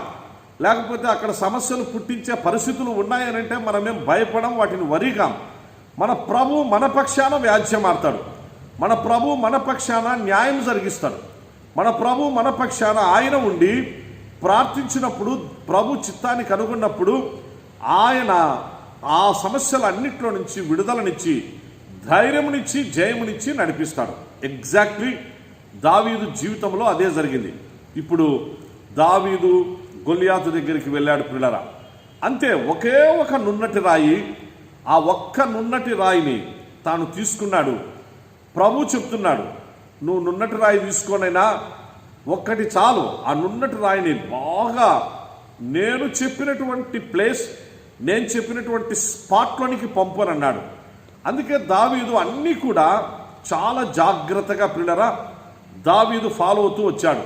లేకపోతే అక్కడ సమస్యలు పుట్టించే పరిస్థితులు ఉన్నాయనంటే మనమేం భయపడం, వాటిని వరిగాం. మన ప్రభు మన పక్షాన వ్యాజ్యమాడతాడు, మన ప్రభు మన పక్షాన న్యాయం జరిగిస్తాడు. మన ప్రభు మన పక్షాన ఆయన ఉండి ప్రార్థించినప్పుడు, ప్రభు చిత్తాన్ని కనుగొన్నప్పుడు ఆయన ఆ సమస్యలన్నింటిలో నుంచి విడుదలనిచ్చి, ధైర్యమునిచ్చి, జయమునిచ్చి నడిపిస్తాడు. ఎగ్జాక్ట్లీ దావీదు జీవితంలో అదే జరిగింది. ఇప్పుడు దావీదు గొలియాతు దగ్గరికి వెళ్ళాడు ప్రియులారా. అంతే, ఒకే ఒక నున్నటి రాయి, ఆ ఒక్క నున్నటి రాయిని తాను తీసుకున్నాడు. ప్రభు చెప్తున్నాడు, నువ్వు నున్నటి రాయి తీసుకోనైనా ఒక్కటి చాలు, ఆ నున్నటి రాయిని బాగా నేను చెప్పినటువంటి ప్లేస్, నేను చెప్పినటువంటి స్పాట్లోనికి పంపనన్నాడు. అందుకే దావీదు అన్నీ కూడా చాలా జాగ్రత్తగా ప్రియులారా దావీదు ఫాలో అవుతూ వచ్చాడు.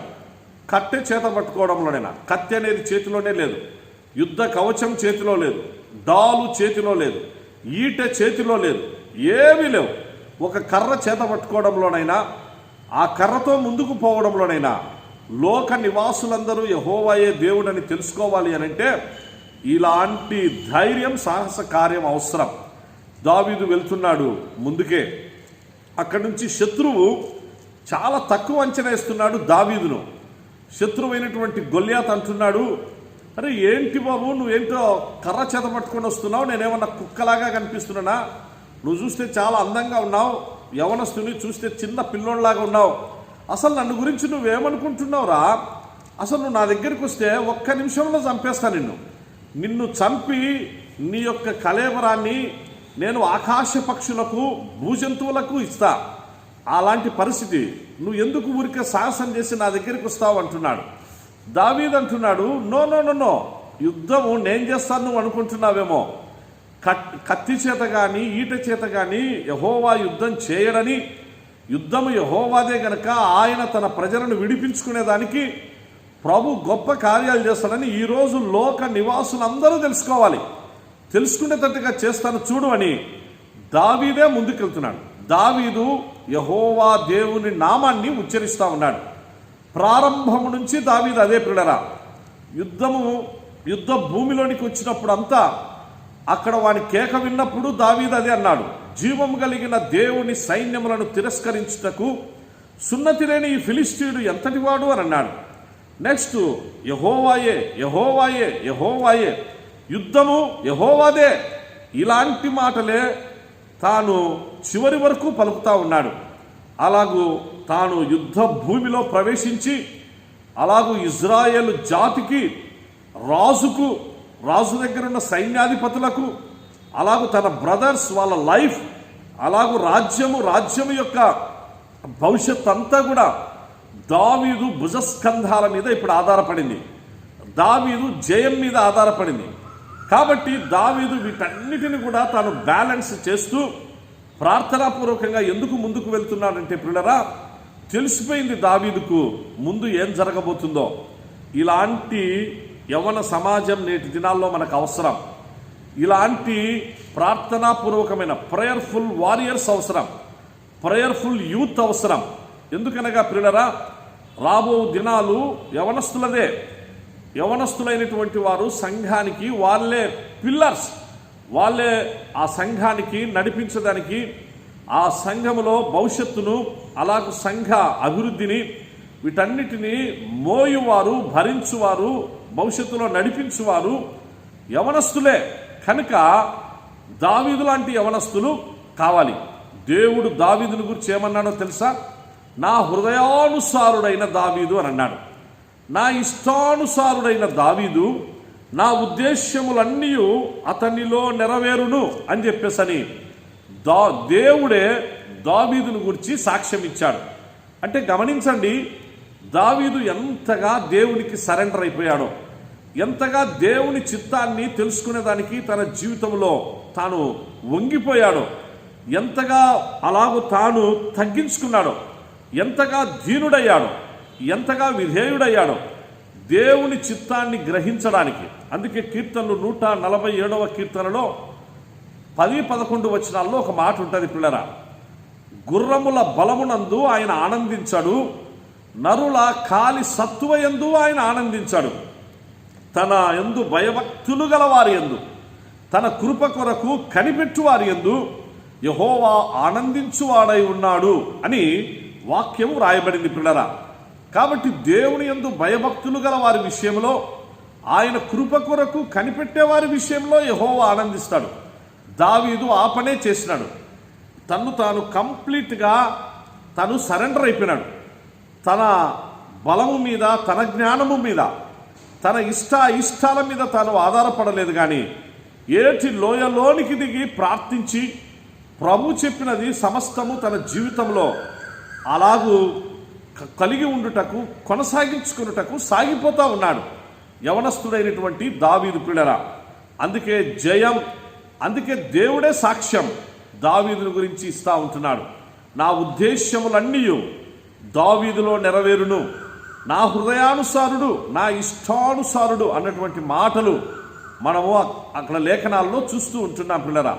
కట్టె చేత పట్టుకోవడంలోనైనా, కత్తి అనేది చేతిలోనే లేదు, యుద్ధ కవచం చేతిలో లేదు, డాలు చేతిలో లేదు, ఈట చేతిలో లేదు, ఏమీ లేవు. ఒక కర్ర చేత పట్టుకోవడంలోనైనా, ఆ కర్రతో ముందుకు పోవడంలోనైనా లోక నివాసులందరూ యెహోవాయే దేవుడని తెలుసుకోవాలి అనంటే ఇలాంటి ధైర్యం, సాహస కార్యం అవసరం. దావీదు వెళ్తున్నాడు ముందుకే. అక్కడి నుంచి శత్రువు చాలా తక్కువ అంచనా వేస్తున్నాడు దావీదును. శత్రువైనటువంటి గొలియాతు అంటున్నాడు, అరే ఏంటి బాబు, నువ్వేంటో కర్ర చేత పట్టుకొని వస్తున్నావు, నేనేమన్నా కుక్కలాగా కనిపిస్తున్నానా? నువ్వు చూస్తే చాలా అందంగా ఉన్నావు, యవనస్తుని చూస్తే చిన్న పిల్లోళ్ళలాగా ఉన్నావు, అసలు నన్ను గురించి నువ్వేమనుకుంటున్నావురా? అసలు నువ్వు నా దగ్గరికి వస్తే ఒక్క నిమిషంలో చంపేస్తా నిన్ను చంపి నీ యొక్క కళేబరాన్ని నేను ఆకాశ పక్షులకు, భూజంతువులకు ఇస్తా. అలాంటి పరిస్థితి, నువ్వు ఎందుకు ఊరికే సాహసం చేసి నా దగ్గరికి వస్తావు అంటున్నాడు. దావీదు అంటున్నాడు, నో నో నో నో, యుద్ధము నేను చేస్తాను నువ్వు అనుకుంటున్నావేమో. కత్తి చేత కానీ, ఈట చేత కానీ యెహోవా యుద్ధం చేయడని, యుద్ధము యెహోవాదే గనక ఆయన తన ప్రజలను విడిపించుకునేదానికి ప్రభు గొప్ప కార్యాలు చేస్తాడని ఈరోజు లోక నివాసులందరూ తెలుసుకోవాలి, తెలుసుకునేటట్టుగా చేస్తాను చూడు అని దావీదే ముందుకెళ్తున్నాడు. దావీదు యెహోవా దేవుని నామాన్ని ఉచ్చరిస్తూ ఉన్నాడు. ప్రారంభము నుంచి దావీదు అదే ప్రియులారా. యుద్ధ భూమిలోనికి వచ్చినప్పుడు అంతా అక్కడ వాని కేక విన్నప్పుడు దావీదు అదే అన్నాడు, జీవము కలిగిన దేవుని సైన్యములను తిరస్కరించుటకు సున్నతి లేని ఈ ఫిలిష్తీయుడు ఎంతటివాడు అని అన్నాడు. నెక్స్ట్ యెహోవాయే యెహోవాయే యెహోవాయే, యుద్ధము యెహోవాదే, ఇలాంటి మాటలే తాను చివరి వరకు పలుకుతా ఉన్నాడు. అలాగూ తాను యుద్ధ భూమిలో ప్రవేశించి అలాగూ ఇజ్రాయేలు జాతికి రాజు దగ్గర ఉన్న సైన్యాధిపతులకు, అలాగూ తన బ్రదర్స్ వాళ్ళ లైఫ్, అలాగూ రాజ్యము యొక్క భవిష్యత్ అంతా కూడా దావీదు భుజస్కంధాల మీద ఇప్పుడు ఆధారపడింది. దావీదు జయం మీద ఆధారపడింది. కాబట్టి దావీదు వీటన్నిటిని కూడా తాను బ్యాలెన్స్ చేస్తూ ప్రార్థనాపూర్వకంగా ఎందుకు ముందుకు వెళ్తున్నాడంటే పిల్లరా, తెలిసిపోయింది దావీదుకు ముందు ఏం జరగబోతుందో. ఇలాంటి యవన సమాజం నేటి దినాల్లో మనకు అవసరం. ఇలాంటి ప్రార్థనాపూర్వకమైన ప్రేయర్ఫుల్ వారియర్స్ అవసరం, ప్రేయర్ఫుల్ యూత్ అవసరం. ఎందుకనగా పిల్లరా, రాబో దినాలు యవనస్తులదే. యవనస్తులైనటువంటి వారు సంఘానికి వాళ్ళే పిల్లర్స్, వాళ్ళే ఆ సంఘానికి నడిపించడానికి, ఆ సంఘములో భవిష్యత్తును, అలాగే సంఘ అభివృద్ధిని, వీటన్నిటినీ మోయువారు, భరించువారు, భవిష్యత్తులో నడిపించువారు యవనస్తులే. కనుక దావీదు లాంటి యవనస్తులు కావాలి. దేవుడు దావీదుని గురించి ఏమన్నాడో తెలుసా? నా హృదయానుసారుడైన దావీదు అని అన్నాడు. నా ఇష్టానుసారుడైన దావీదు, నా ఉద్దేశ్యములన్నీ అతనిలో నెరవేరును అని చెప్పేసని దేవుడే దావీదుని గురించి సాక్ష్యం ఇచ్చాడు. అంటే గమనించండి, దావీదు ఎంతగా దేవునికి సరెండర్ అయిపోయాడో, ఎంతగా దేవుని చిత్తాన్ని తెలుసుకునేదానికి తన జీవితంలో తాను వంగిపోయాడో, ఎంతగా అలాగూ తాను తగ్గించుకున్నాడో, ఎంతగా దీనుడయ్యాడో, ఎంతగా విధేయుడయ్యాడో దేవుని చిత్తాన్ని గ్రహించడానికి. అందుకే కీర్తనలు 147వ కీర్తనలో 10-11 వచనాల్లో ఒక మాట ఉంటుంది పిల్లరా, గుర్రముల బలమునందు ఆయన ఆనందించాడు, నరుల కాలి సత్తువ యందు ఆయన ఆనందించాడు, తన యందు భయభక్తులు గల వారి యందు, తన కృప కొరకు కనిపెట్టు వారి యందు యెహోవా ఆనందించువాడై ఉన్నాడు అని వాక్యం రాయబడింది పిల్లరా. కాబట్టి దేవుని యందు భయభక్తులు గల వారి విషయంలో, ఆయన కృప కొరకు కనిపెట్టే వారి విషయంలో యెహోవా ఆనందిస్తాడు. దావీదు ఆ పనే చేసినాడు. తాను కంప్లీట్గా తను సరెండర్ అయిపోయినాడు. తన బలము మీద, తన జ్ఞానము మీద, తన ఇష్టాల మీద తాను ఆధారపడలేదు. కానీ ఏటి లోయలోనికి దిగి ప్రార్థించి ప్రభు చెప్పినది సమస్తము తన జీవితంలో అలాగూ కలిగి ఉండుటకు, కొనసాగించుకున్నటకు సాగిపోతా ఉన్నాడు యవనస్తుడైనటువంటి దావీదు పిల్లరా. అందుకే జయం, అందుకే దేవుడే సాక్ష్యం దావీదుని గురించి ఇస్తా ఉంటున్నాడు. నా ఉద్దేశ్యములన్నీ దావీదులో నెరవేరును, నా హృదయానుసారుడు, నా ఇష్టానుసారుడు అన్నటువంటి మాటలు మనము అక్కడ లేఖనాల్లో చూస్తూ ఉంటున్నాం పిల్లరా.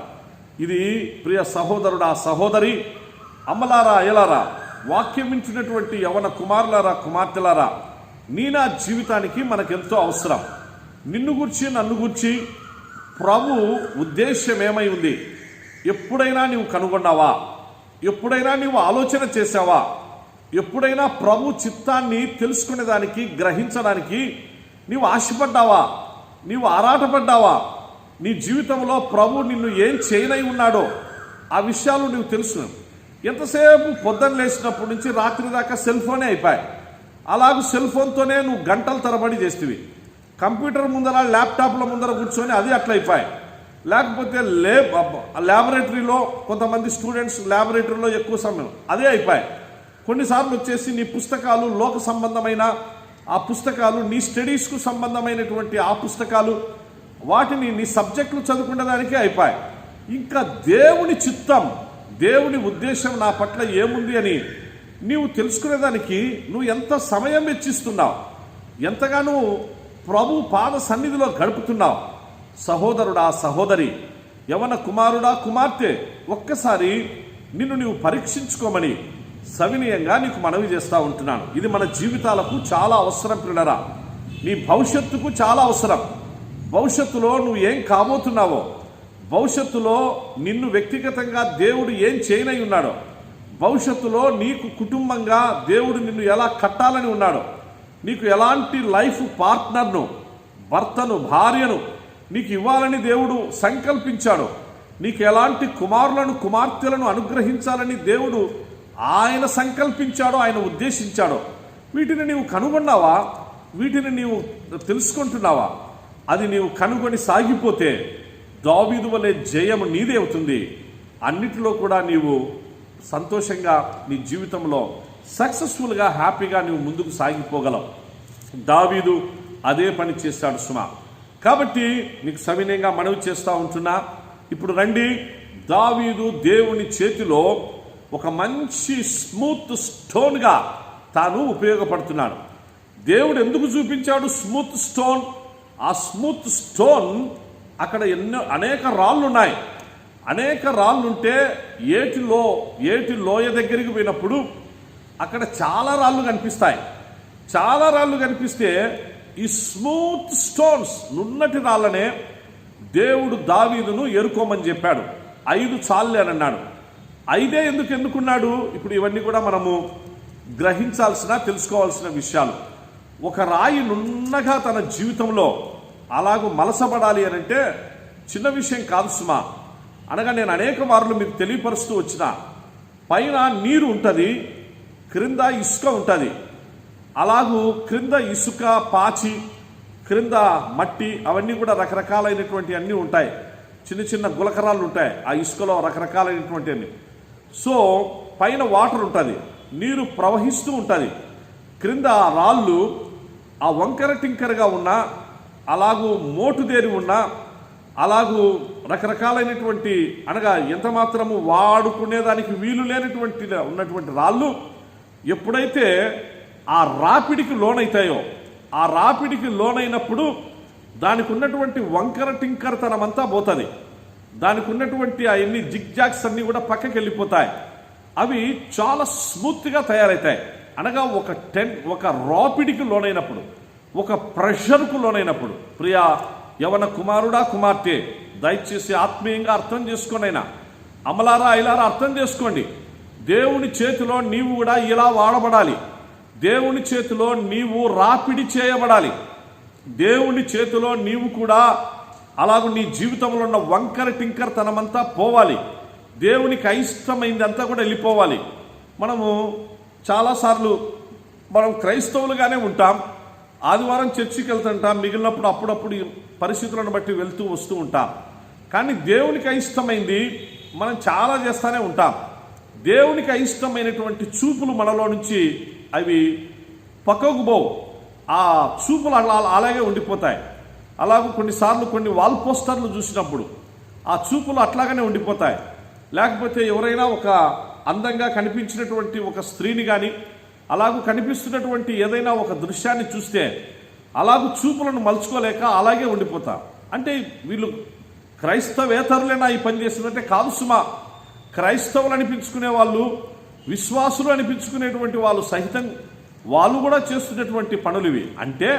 ఇది ప్రియ సహోదరుడా, సహోదరి, అమ్మలారా, అయ్యలారా, వాక్యం వింటున్నటువంటి యవన కుమారులారా, కుమార్తెలారా, నా జీవితానికి మనకెంతో అవసరం. నిన్ను గురించి, నన్ను గురించి ప్రభు ఉద్దేశ్యం ఏమై ఉంది ఎప్పుడైనా నీవు కనుగొన్నావా? ఎప్పుడైనా నీవు ఆలోచన చేసావా? ఎప్పుడైనా ప్రభు చిత్తాన్ని తెలుసుకునేదానికి, గ్రహించడానికి నీవు ఆశపడ్డావా? నీవు ఆరాటపడ్డావా? నీ జీవితంలో ప్రభు నిన్ను ఏం చేయనై ఉన్నాడో ఆ విషయాలు నీవు తెలుసు. ఎంతసేపు పొద్దున్న లేచినప్పటి నుంచి రాత్రి దాకా సెల్ ఫోనే అయిపోయాయి. అలాగే సెల్ ఫోన్తోనే నువ్వు గంటల తరబడి చేస్తేవి. కంప్యూటర్ ముందర, ల్యాప్టాప్ల ముందర కూర్చొని అది అట్లా అయిపోయాయి. లేకపోతే ల్యాబొరేటరీలో కొంతమంది స్టూడెంట్స్ ల్యాబొరేటరీలో ఎక్కువ సమయం అదే అయిపోయాయి. కొన్నిసార్లు వచ్చేసి నీ పుస్తకాలు, లోక సంబంధమైన ఆ పుస్తకాలు, నీ స్టడీస్కు సంబంధమైనటువంటి ఆ పుస్తకాలు, వాటిని నీ సబ్జెక్టులు చదువుకునేదానికే అయిపోయాయి. ఇంకా దేవుని చిత్తం, దేవుని ఉద్దేశం నా పట్ల ఏముంది అని నీవు తెలుసుకునేదానికి నువ్వు ఎంత సమయం వెచ్చిస్తున్నావు, ఎంతగానో ప్రభు పాద సన్నిధిలో గడుపుతున్నావు. సహోదరుడా, సహోదరి, యవన కుమారుడా, కుమార్తె, ఒక్కసారి నిన్ను నీవు పరీక్షించుకోమని సవినయంగా నీకు మనవి చేస్తూ ఉంటున్నాను. ఇది మన జీవితాలకు చాలా అవసరం పిల్లరా. నీ భవిష్యత్తుకు చాలా అవసరం. భవిష్యత్తులో నువ్వు ఏం కాబోతున్నావో, భవిష్యత్తులో నిన్ను వ్యక్తిగతంగా దేవుడు ఏం చేయనై ఉన్నాడో, భవిష్యత్తులో నీకు కుటుంబంగా దేవుడు నిన్ను ఎలా కట్టాలని ఉన్నాడో, నీకు ఎలాంటి లైఫ్ పార్ట్నర్ను, భర్తను, భార్యను నీకు ఇవ్వాలని దేవుడు సంకల్పించాడో, నీకు ఎలాంటి కుమారులను, కుమార్తెలను అనుగ్రహించాలని దేవుడు ఆయన సంకల్పించాడో, ఆయన ఉద్దేశించాడో, వీటిని నీవు కనుగొన్నావా? వీటిని నీవు తెలుసుకుంటున్నావా? అది నీవు కనుగొని సాగిపోతే దావీదు వలె జయము నీదే అవుతుంది. అన్నిటిలో కూడా నీవు సంతోషంగా నీ జీవితంలో సక్సెస్ఫుల్గా హ్యాపీగా నీవు ముందుకు సాగిపోగలవు. దావీదు అదే పని చేశాడు సుమా. కాబట్టి నీకు సవినయంగా మనవి చేస్తూ ఉంటున్నా. ఇప్పుడు రండి, దావీదు దేవుని చేతిలో ఒక మంచి స్మూత్ స్టోన్గా తాను ఉపయోగపడుతున్నాడు. దేవుడు ఎందుకు చూపించాడు స్మూత్ స్టోన్? ఆ స్మూత్ స్టోన్ అక్కడ అనేక రాళ్ళు ఉన్నాయి. అనేక రాళ్ళుంటే ఏటి లోయ దగ్గరికి పోయినప్పుడు అక్కడ చాలా రాళ్ళు కనిపిస్తాయి. చాలా రాళ్ళు కనిపిస్తే ఈ స్మూత్ స్టోన్స్, నున్నటి రాళ్ళనే దేవుడు దావీదును ఎరుకోమని చెప్పాడు. 5 చాలులే అని అన్నాడు. 5 ఎందుకున్నాడు? ఇప్పుడు ఇవన్నీ కూడా మనము తెలుసుకోవాల్సిన విషయాలు. ఒక రాయి నున్నగా తన జీవితంలో అలాగూ మలసపడాలి అని అంటే చిన్న విషయం కాదు సుమా. అనగా నేను అనేక మార్లు మీకు తెలియపరుస్తూ వచ్చిన, పైన నీరు ఉంటుంది, క్రింద ఇసుక ఉంటుంది. అలాగూ క్రింద ఇసుక, పాచి, క్రింద మట్టి, అవన్నీ కూడా రకరకాలైనటువంటి అన్నీ ఉంటాయి. చిన్న చిన్న గులకరాళ్ళు ఉంటాయి ఆ ఇసుకలో, రకరకాలైనటువంటి అన్ని. సో పైన వాటర్ ఉంటుంది, నీరు ప్రవహిస్తూ ఉంటుంది. క్రింద రాళ్ళు ఆ వంకర టింకరగా ఉన్న, అలాగూ మోటుదేరి ఉన్న, అలాగూ రకరకాలైనటువంటి, అనగా ఎంత మాత్రము వాడుకునేదానికి వీలు లేనటువంటి ఉన్నటువంటి రాళ్ళు ఎప్పుడైతే ఆ రాపిడికి లోనైతాయో, ఆ రాపిడికి లోనైనప్పుడు దానికి ఉన్నటువంటి వంకర టింకరతనమంతా పోతుంది. దానికి ఉన్నటువంటి అవన్నీ జిగ్జాగ్స్ అన్నీ కూడా పక్కకి వెళ్ళిపోతాయి. అవి చాలా స్మూత్గా తయారవుతాయి. అనగా ఒక రాపిడికి లోనైనప్పుడు, ఒక ప్రెషర్కు లోనైనప్పుడు, ప్రియా యవన కుమారుడా, కుమార్తె, దయచేసి ఆత్మీయంగా అర్థం చేసుకోనైనా, అమలారా ఐలారా అర్థం చేసుకోండి. దేవుని చేతిలో నీవు కూడా ఇలా వాడబడాలి. దేవుని చేతిలో నీవు రాపిడి చేయబడాలి. దేవుని చేతిలో నీవు కూడా అలాగూ నీ జీవితంలో ఉన్న వంకర టింకర్ తనమంతా పోవాలి. దేవునికి అయిష్టమైందంతా కూడా వెళ్ళిపోవాలి. మనము చాలాసార్లు మనం క్రైస్తవులుగానే ఉంటాం, ఆదివారం చర్చికి వెళ్తుంటాం, మిగిలినప్పుడు అప్పుడప్పుడు పరిస్థితులను బట్టి వెళ్తూ వస్తూ ఉంటాం. కానీ దేవునికి అయిష్టమైంది మనం చాలా చేస్తూనే ఉంటాం. దేవునికి అయిష్టమైనటువంటి చూపులు మనలో నుంచి అవి పక్కకు పోవు. ఆ చూపులు అలాగే ఉండిపోతాయి. అలాగే కొన్నిసార్లు కొన్ని వాల్ పోస్టర్లు చూసినప్పుడు ఆ చూపులు అట్లాగనే ఉండిపోతాయి. లేకపోతే ఎవరైనా ఒక అందంగా కనిపించినటువంటి ఒక స్త్రీని కానీ, అలాగూ కనిపిస్తున్నటువంటి ఏదైనా ఒక దృశ్యాన్ని చూస్తే అలాగూ చూపులను మలుచుకోలేక అలాగే ఉండిపోతారు. అంటే వీళ్ళు క్రైస్తవేతరులేనా ఈ పని చేస్తుందంటే కాదు సుమా. క్రైస్తవులు అనిపించుకునే వాళ్ళు, విశ్వాసులు అనిపించుకునేటువంటి వాళ్ళు సహితం వాళ్ళు కూడా చేస్తున్నటువంటి పనులు ఇవి. అంటే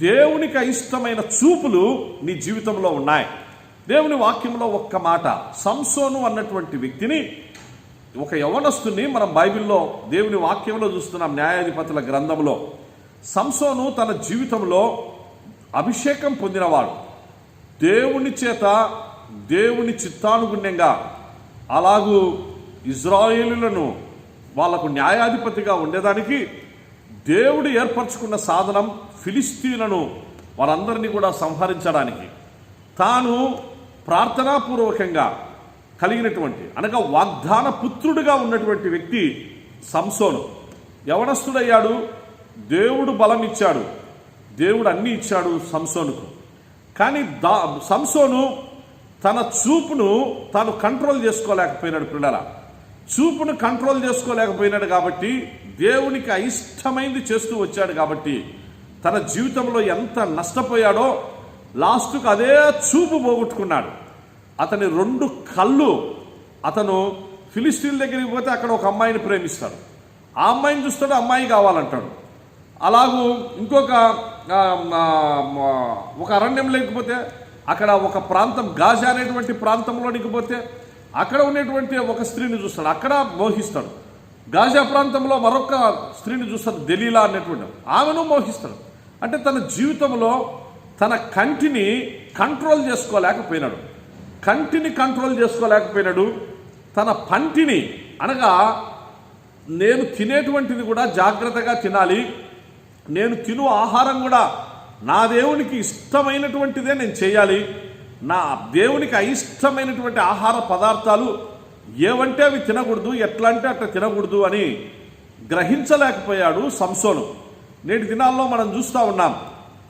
దేవునికి అయిష్టమైన చూపులు నీ జీవితంలో ఉన్నాయి. దేవుని వాక్యంలో ఒక్క మాట, సంసోను అన్నటువంటి వ్యక్తిని, ఒక యవనస్తుని మనం బైబిల్లో దేవుని వాక్యంలో చూస్తున్నాం. న్యాయాధిపతుల గ్రంథంలో సంసోను తన జీవితంలో అభిషేకం పొందినవాడు. దేవుని చేత, దేవుని చిత్తానుగుణ్యంగా అలాగూ ఇజ్రాయేలులను వాళ్లకు న్యాయాధిపతిగా ఉండేదానికి దేవుడు ఏర్పరచుకున్న సాధనం ఫిలిస్తీన్లను వారందరినీ కూడా సంహరించడానికి తాను ప్రార్థనాపూర్వకంగా కలిగినటువంటి, అనగా వాగ్దాన పుత్రుడిగా ఉన్నటువంటి వ్యక్తి సంసోను. యవనస్తుడయ్యాడు, దేవుడు బలం ఇచ్చాడు, దేవుడు అన్నీ ఇచ్చాడు సంసోనుకు. కానీ సంసోను తన చూపును తాను కంట్రోల్ చేసుకోలేకపోయినాడు. పిల్లల చూపును కంట్రోల్ చేసుకోలేకపోయినాడు కాబట్టి, దేవునికి అయిష్టమైంది చేస్తూ వచ్చాడు కాబట్టి తన జీవితంలో ఎంత నష్టపోయాడో లాస్ట్కు అదే చూపు పోగొట్టుకున్నాడు. అతని 2 కళ్ళు, అతను ఫిలిస్తీన్ దగ్గరికి పోతే అక్కడ ఒక అమ్మాయిని ప్రేమిస్తాడు, ఆ అమ్మాయిని చూస్తాడు, అమ్మాయి కావాలంటాడు. అలాగూ ఇంకొక ఒక అరణ్యం లేకపోతే అక్కడ ఒక ప్రాంతం, గాజా అనేటువంటి ప్రాంతంలోనికి పోతే అక్కడ ఉన్నటువంటి ఒక స్త్రీని చూస్తాడు, అక్కడ మోహిస్తాడు. గాజా ప్రాంతంలో మరొక స్త్రీని చూస్తాడు, దెలీలా అనేటువంటి, ఆమెను మోహిస్తాడు. అంటే తన జీవితంలో తన కంటిని కంట్రోల్ చేసుకోలేకపోయినాడు. కంటిని కంట్రోల్ చేసుకోలేకపోయినాడు. తన పంటిని, అనగా నేను తినేటువంటిది కూడా జాగ్రత్తగా తినాలి, నేను తిను ఆహారం కూడా నా దేవునికి ఇష్టమైనటువంటిదే నేను చేయాలి, నా దేవునికి అయిష్టమైనటువంటి ఆహార పదార్థాలు ఏవంటే అవి తినకూడదు, ఎట్లా అంటే అట్లా తినకూడదు అని గ్రహించలేకపోయాడు సంసోను. నేటి దినాల్లో మనం చూస్తూ ఉన్నాం,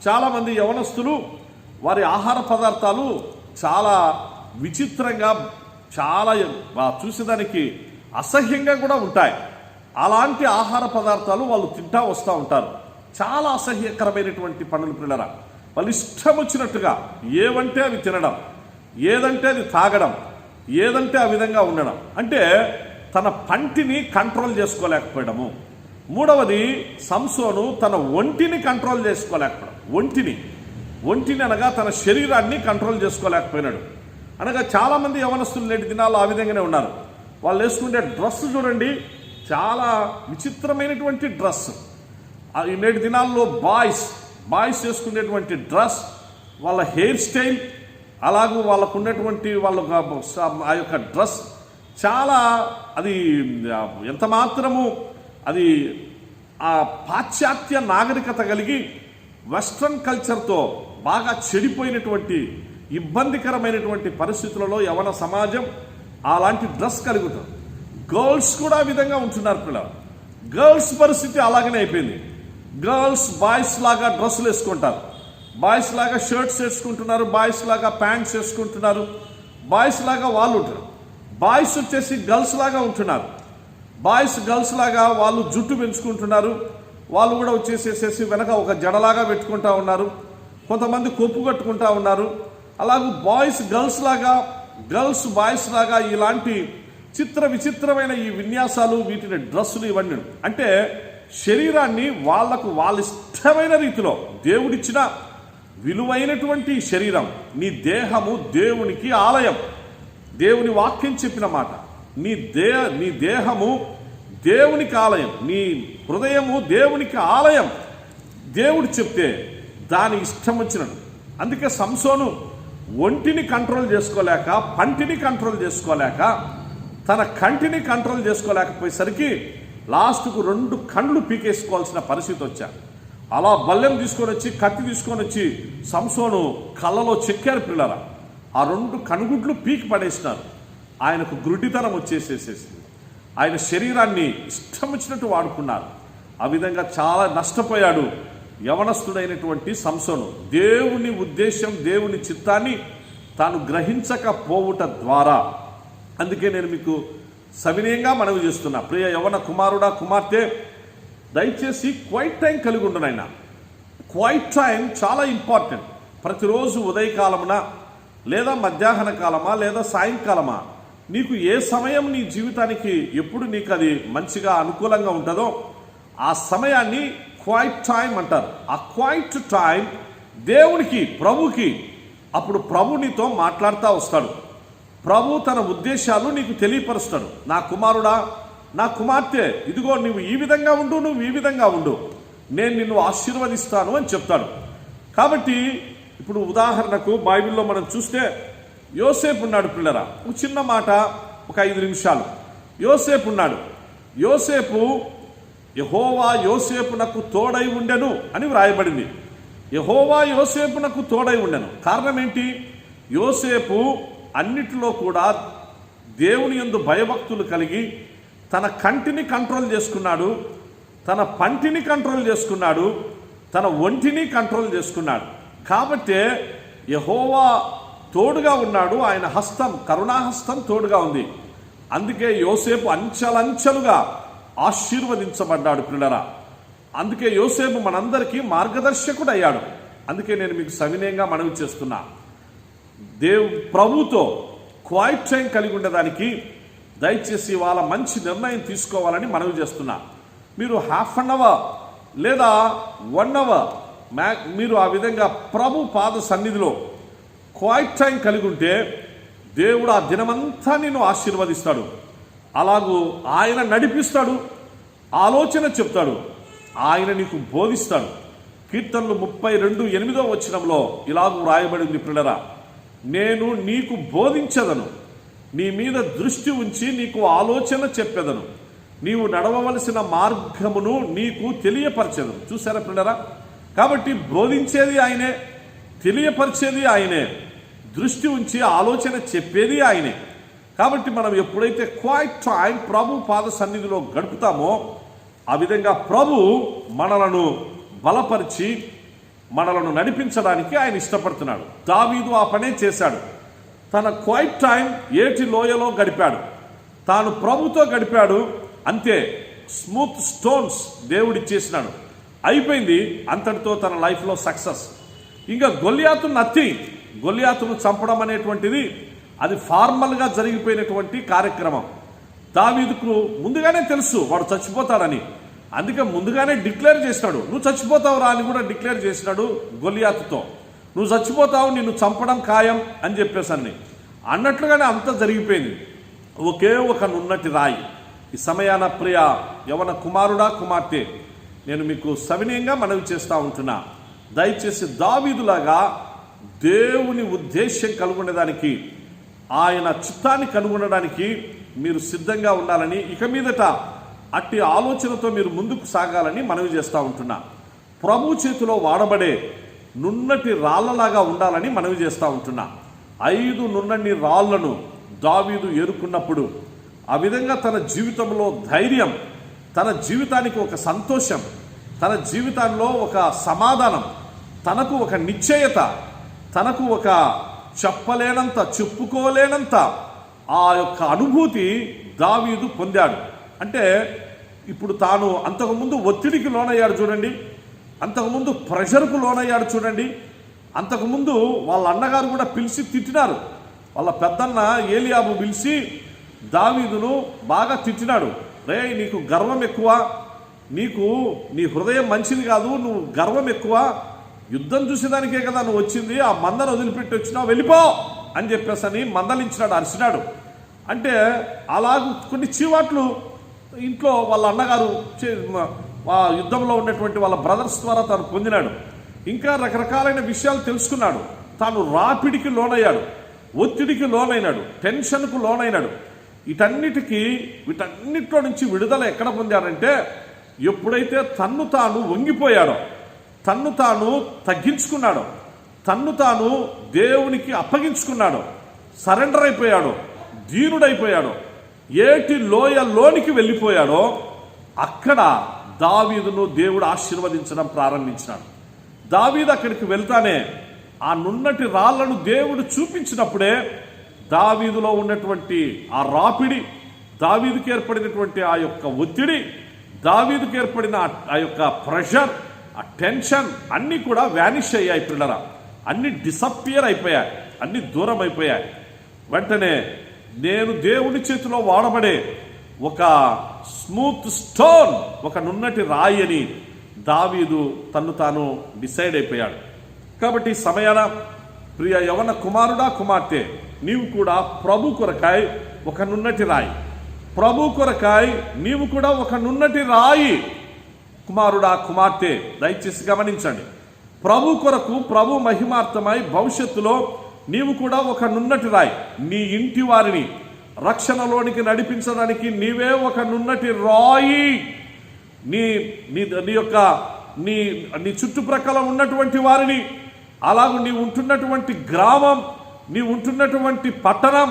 చాలామంది యవనస్తులు వారి ఆహార పదార్థాలు చాలా విచిత్రంగా, చాలా చూసేదానికి అసహ్యంగా కూడా ఉంటాయి. అలాంటి ఆహార పదార్థాలు వాళ్ళు తింటా వస్తూ ఉంటారు. చాలా అసహ్యకరమైనటువంటి పనులు పిల్లరా. వాళ్ళు ఇష్టం వచ్చినట్టుగా ఏవంటే అవి తినడం, ఏదంటే అది తాగడం, ఏదంటే ఆ విధంగా ఉండడం. అంటే తన పంటిని కంట్రోల్ చేసుకోలేకపోవడము. మూడవది, సంసోను తన ఒంటిని కంట్రోల్ చేసుకోలేకపోవడం. ఒంటిని అనగా తన శరీరాన్ని కంట్రోల్ చేసుకోలేకపోయినాడు. అనగా చాలామంది యవనస్తులు నేటి దినాల్లో ఆ విధంగానే ఉన్నారు. వాళ్ళు వేసుకునే డ్రెస్ చూడండి, చాలా విచిత్రమైనటువంటి డ్రెస్. ఈ నేటి దినాల్లో బాయ్స్ వేసుకునేటువంటి డ్రెస్, వాళ్ళ హెయిర్ స్టైల్, అలాగూ వాళ్ళకు ఉన్నటువంటి ఆ యొక్క డ్రెస్ చాలా, అది ఎంత మాత్రము అది ఆ పాశ్చాత్య నాగరికత కలిగి వెస్ట్రన్ కల్చర్తో బాగా చెడిపోయినటువంటి ఇబ్బందికరమైనటువంటి పరిస్థితులలో యవన సమాజం అలాంటి డ్రెస్ కలిగి ఉంటుంది. గర్ల్స్ కూడా ఆ విధంగా ఉంటున్నారు పిల్లలు. గర్ల్స్ పరిస్థితి అలాగనే అయిపోయింది. గర్ల్స్ బాయ్స్ లాగా డ్రెస్సులు వేసుకుంటారు, బాయ్స్ లాగా షర్ట్స్ వేసుకుంటున్నారు, బాయ్స్ లాగా ప్యాంట్స్ వేసుకుంటున్నారు, బాయ్స్ లాగా వాళ్ళు ఉంటారు. బాయ్స్ వచ్చేసి గర్ల్స్ లాగా ఉంటున్నారు, బాయ్స్ గర్ల్స్ లాగా వాళ్ళు జుట్టు పెంచుకుంటున్నారు, వాళ్ళు కూడా వచ్చేసేసేసి వెనక ఒక జడలాగా పెట్టుకుంటా ఉన్నారు, కొంతమంది కొప్పు కట్టుకుంటా ఉన్నారు. అలాగే బాయ్స్ గర్ల్స్ లాగా, గర్ల్స్ బాయ్స్ లాగా ఇలాంటి విచిత్రమైన ఈ విన్యాసాలు, వీటిని డ్రెస్సులు ఇవన్నీ. అంటే శరీరాన్ని వాళ్ళ ఇష్టమైన రీతిలో దేవుడిచ్చిన విలువైనటువంటి శరీరం. నీ దేహము దేవునికి ఆలయం, దేవుని వాక్యం చెప్పిన మాట. నీ దేహము దేవునికి ఆలయం, నీ హృదయము దేవునికి ఆలయం. దేవుడు చెప్తే దాని ఇష్టం వచ్చినట్టు. అందుకే సంసోను ఒంటిని కంట్రోల్ చేసుకోలేక, పంటిని కంట్రోల్ చేసుకోలేక, తన కంటిని కంట్రోల్ చేసుకోలేకపోయేసరికి లాస్ట్కు 2 కండ్లు పీకేసుకోవాల్సిన పరిస్థితి వచ్చారు. అలా బల్లెం తీసుకొని వచ్చి, కత్తి తీసుకొని వచ్చి సంసోను కళ్ళలో చెక్కారు పిల్లరా. ఆ 2 కనుగుడ్లు పీకి పడేసినారు. ఆయనకు గుడ్డితనం వచ్చేసేసేసింది. ఆయన శరీరాన్ని ఇష్టం వచ్చినట్టు వాడుకున్నారు. ఆ విధంగా చాలా నష్టపోయాడు యవనస్తుడైనటువంటి సంసోను. దేవుని ఉద్దేశం, దేవుని చిత్తాన్ని తాను గ్రహించకపోవుట ద్వారా. అందుకే నేను మీకు సవినయంగా మనవి చేస్తున్నా, ప్రియ యవన కుమారుడా, కుమార్తె, దయచేసి క్వైట్ టైం కలిగి ఉండనైనా. క్వైట్ టైం చాలా ఇంపార్టెంట్. ప్రతిరోజు ఉదయకాలమున, లేదా మధ్యాహ్న కాలమా, లేదా సాయంకాలమా, నీకు ఏ సమయం నీ జీవితానికి ఎప్పుడు నీకు అది మంచిగా అనుకూలంగా ఉంటుందో ఆ సమయాన్ని క్వైట్ టైం అంటారు. ఆ క్వైట్ టైం దేవునికి, ప్రభుకి, అప్పుడు ప్రభు నీతో మాట్లాడుతూ వస్తాడు. ప్రభు తన ఉద్దేశాలు నీకు తెలియపరుస్తాడు. నా కుమారుడా, నా కుమార్తె, ఇదిగో నువ్వు ఈ విధంగా ఉండు, నువ్వు ఈ విధంగా ఉండు, నేను నిన్ను ఆశీర్వదిస్తాను అని చెప్తాడు. కాబట్టి ఇప్పుడు ఉదాహరణకు బైబిల్లో మనం చూస్తే యోసేపు ఉన్నాడు పిల్లరా. ఒక చిన్న మాట, ఒక 5 నిమిషాలు. యోసేపు ఉన్నాడు. యోసేపు యెహోవా యోసేపునకు తోడై ఉండెను అని వ్రాయబడింది. యెహోవా యోసేపునకు తోడై ఉండెను. కారణం ఏంటి? యోసేపు అన్నిటిలో కూడా దేవుని యందు భయభక్తులు కలిగి తన కంటిని కంట్రోల్ చేసుకున్నాడు, తన పంటిని కంట్రోల్ చేసుకున్నాడు, తన ఒంటిని కంట్రోల్ చేసుకున్నాడు. కాబట్టే యెహోవా తోడుగా ఉన్నాడు. ఆయన హస్తం, కరుణాహస్తం తోడుగా ఉంది. అందుకే యోసేపు అంచెలంచెలుగా ఆశీర్వదించబడ్డాడు పిల్లరా. అందుకే యోసేపు మనందరికీ మార్గదర్శకుడు అయ్యాడు. అందుకే నేను మీకు సవినయంగా మనవి చేస్తున్నా, ప్రభుతో క్వైట్ టైం కలిగి ఉండడానికి దయచేసి వాళ్ళ మంచి నిర్ణయం తీసుకోవాలని మనవి చేస్తున్నా. మీరు ½ అన్ అవర్ లేదా 1 అవర్ మీరు ఆ విధంగా ప్రభు పాద సన్నిధిలో క్వైట్ టైం కలిగి ఉంటే దేవుడు ఆ దినమంతా నిన్ను ఆశీర్వదిస్తాడు. అలాగూ ఆయన నడిపిస్తాడు, ఆలోచన చెప్తాడు, ఆయన నీకు బోధిస్తాడు. కీర్తనలు 32:8 వచనంలో ఇలాగూ రాయబడింది పిల్లరా, నేను నీకు బోధించదను, నీ మీద దృష్టి ఉంచి నీకు ఆలోచన చెప్పెదను, నీవు నడవవలసిన మార్గమును నీకు తెలియపరచెదను. చూసారా పిల్లరా, కాబట్టి బోధించేది ఆయనే, తెలియపరిచేది ఆయనే, దృష్టి ఉంచి ఆలోచన చెప్పేది ఆయనే. కాబట్టి మనం ఎప్పుడైతే క్వైట్ టైం ప్రభు పాద సన్నిధిలో గడుపుతామో ఆ విధంగా ప్రభు మనలను బలపరిచి మనలను నడిపించడానికి ఆయన ఇష్టపడుతున్నాడు. దావీదు ఆ పనే చేశాడు. తన క్వైట్ టైం ఏటి లోయలో గడిపాడు, తాను ప్రభుతో గడిపాడు. అంతే, స్మూత్ స్టోన్స్ దేవుడిచ్చేసినాడు, అయిపోయింది. అంతటితో తన లైఫ్లో సక్సెస్. ఇంకా గొల్యాతు నథింగ్. గొల్యాతును చంపడం అనేటువంటిది అది ఫార్మల్గా జరిగిపోయినటువంటి కార్యక్రమం. దావీదుకు ముందుగానే తెలుసు వాడు చచ్చిపోతాడని, అందుకే ముందుగానే డిక్లేర్ చేసినాడు. నువ్వు చచ్చిపోతావురా అని కూడా డిక్లేర్ చేసినాడు గొల్యాతుతో. నువ్వు చచ్చిపోతావు, నిన్ను చంపడం ఖాయం అని చెప్పేసన్ని అన్నట్లుగానే అంత జరిగిపోయింది. ఒకే ఒక నున్నటి రాయి. ఈ సమయాన ప్రియ యవన కుమారుడా కుమార్తె, నేను మీకు సవినయంగా మనవి చేస్తూ ఉంటున్నా, దయచేసి దావీదులాగా దేవుని ఉద్దేశ్యం కనుగొనేదానికి, ఆయన చిత్తాన్ని కనుగొనడానికి మీరు సిద్ధంగా ఉండాలని, ఇక మీదట అట్టి ఆలోచనతో మీరు ముందుకు సాగాలని మనవి చేస్తూ ఉంటున్నా. ప్రభు చేతిలో వాడబడే నున్నటి రాళ్లలాగా ఉండాలని మనవి చేస్తూ ఉంటున్నా. 5 నున్నని రాళ్లను దావీదు ఏరుకున్నప్పుడు ఆ విధంగా తన జీవితంలో ధైర్యం, తన జీవితానికి ఒక సంతోషం, తన జీవితంలో ఒక సమాధానం, తనకు ఒక నిశ్చయత, తనకు ఒక చెప్పలేనంత, చెప్పుకోలేనంత ఆ యొక్క అనుభూతి దావీదు పొందాడు. అంటే ఇప్పుడు తాను అంతకుముందు ఒత్తిడికి లోనయ్యాడు చూడండి, అంతకుముందు ప్రెషర్కు లోనయ్యాడు చూడండి. అంతకుముందు వాళ్ళ అన్నగారు కూడా పిలిచి తిట్టినారు. వాళ్ళ పెద్దన్న ఏలియాబు పిలిచి దావీదును బాగా తిట్టినాడు. రే, నీకు గర్వం ఎక్కువ, నీకు నీ హృదయం మంచిది కాదు, నువ్వు గర్వం ఎక్కువ, యుద్ధం చూసేదానికే కదా నువ్వు వచ్చింది, ఆ మందను వదిలిపెట్టి వచ్చినావు, వెళ్ళిపో అని చెప్పేసి అని మందలించినాడు, అరిచినాడు. అంటే అలాగ కొన్ని చీవాట్లు ఇంట్లో వాళ్ళ అన్నగారు యుద్ధంలో ఉన్నటువంటి వాళ్ళ బ్రదర్స్ ద్వారా తాను పొందినాడు. ఇంకా రకరకాలైన విషయాలు తెలుసుకున్నాడు. తాను రాపిడికి లోనయ్యాడు, ఒత్తిడికి లోనైనాడు, టెన్షన్కు లోనైనాడు. వీటన్నిటిలో నుంచి విడుదల ఎక్కడ పొందాడంటే ఎప్పుడైతే తన్ను తాను వంగిపోయాడో, తన్ను తాను తగ్గించుకున్నాడో, తన్ను తాను దేవునికి అప్పగించుకున్నాడో, సరెండర్ అయిపోయాడో, దీనుడైపోయాడో, ఏటి లోయలోనికి వెళ్ళిపోయాడో అక్కడ దావీదును దేవుడు ఆశీర్వదించడం ప్రారంభించినాడు. దావీదు అక్కడికి వెళ్తానే ఆ నున్నటి రాళ్లను దేవుడు చూపించినప్పుడే దావీదులో ఉన్నటువంటి ఆ రాపిడి, దావీదుకి ఏర్పడినటువంటి ఆ యొక్క ఒత్తిడి, దావీదుకి ఏర్పడిన ఆ యొక్క ప్రెషర్, ఆ టెన్షన్ అన్నీ కూడా వ్యానిష్ అయ్యాయి పిల్లరా. అన్ని డిసప్పియర్ అయిపోయాయి, అన్ని దూరం అయిపోయాయి. వెంటనే నేను దేవుని చేతిలో వాడబడే ఒక స్మూత్ స్టోన్, ఒక నున్నటి రాయి అని దావీదు తన్ను తాను డిసైడ్ అయిపోయాడు. కాబట్టి సమయాన ప్రియ యవన కుమారుడా కుమార్తె, నీవు కూడా ప్రభు కొరకాయ ఒక నున్నటి రాయి, ప్రభు కొరకాయ నీవు కూడా ఒక నున్నటి రాయి. కుమారుడా కుమార్తె, దయచేసి గమనించండి, ప్రభు కొరకు, ప్రభు మహిమార్థమై భవిష్యత్తులో నీవు కూడా ఒక నున్నటి రాయి. నీ ఇంటి వారిని రక్షణలోనికి నడిపించడానికి నీవే ఒక నున్నటి రాయి. నీ యొక్క నీ చుట్టుప్రక్కల ఉన్నటువంటి వారిని, అలాగూ నీ ఉంటున్నటువంటి గ్రామం, నీ ఉంటున్నటువంటి పట్టణం,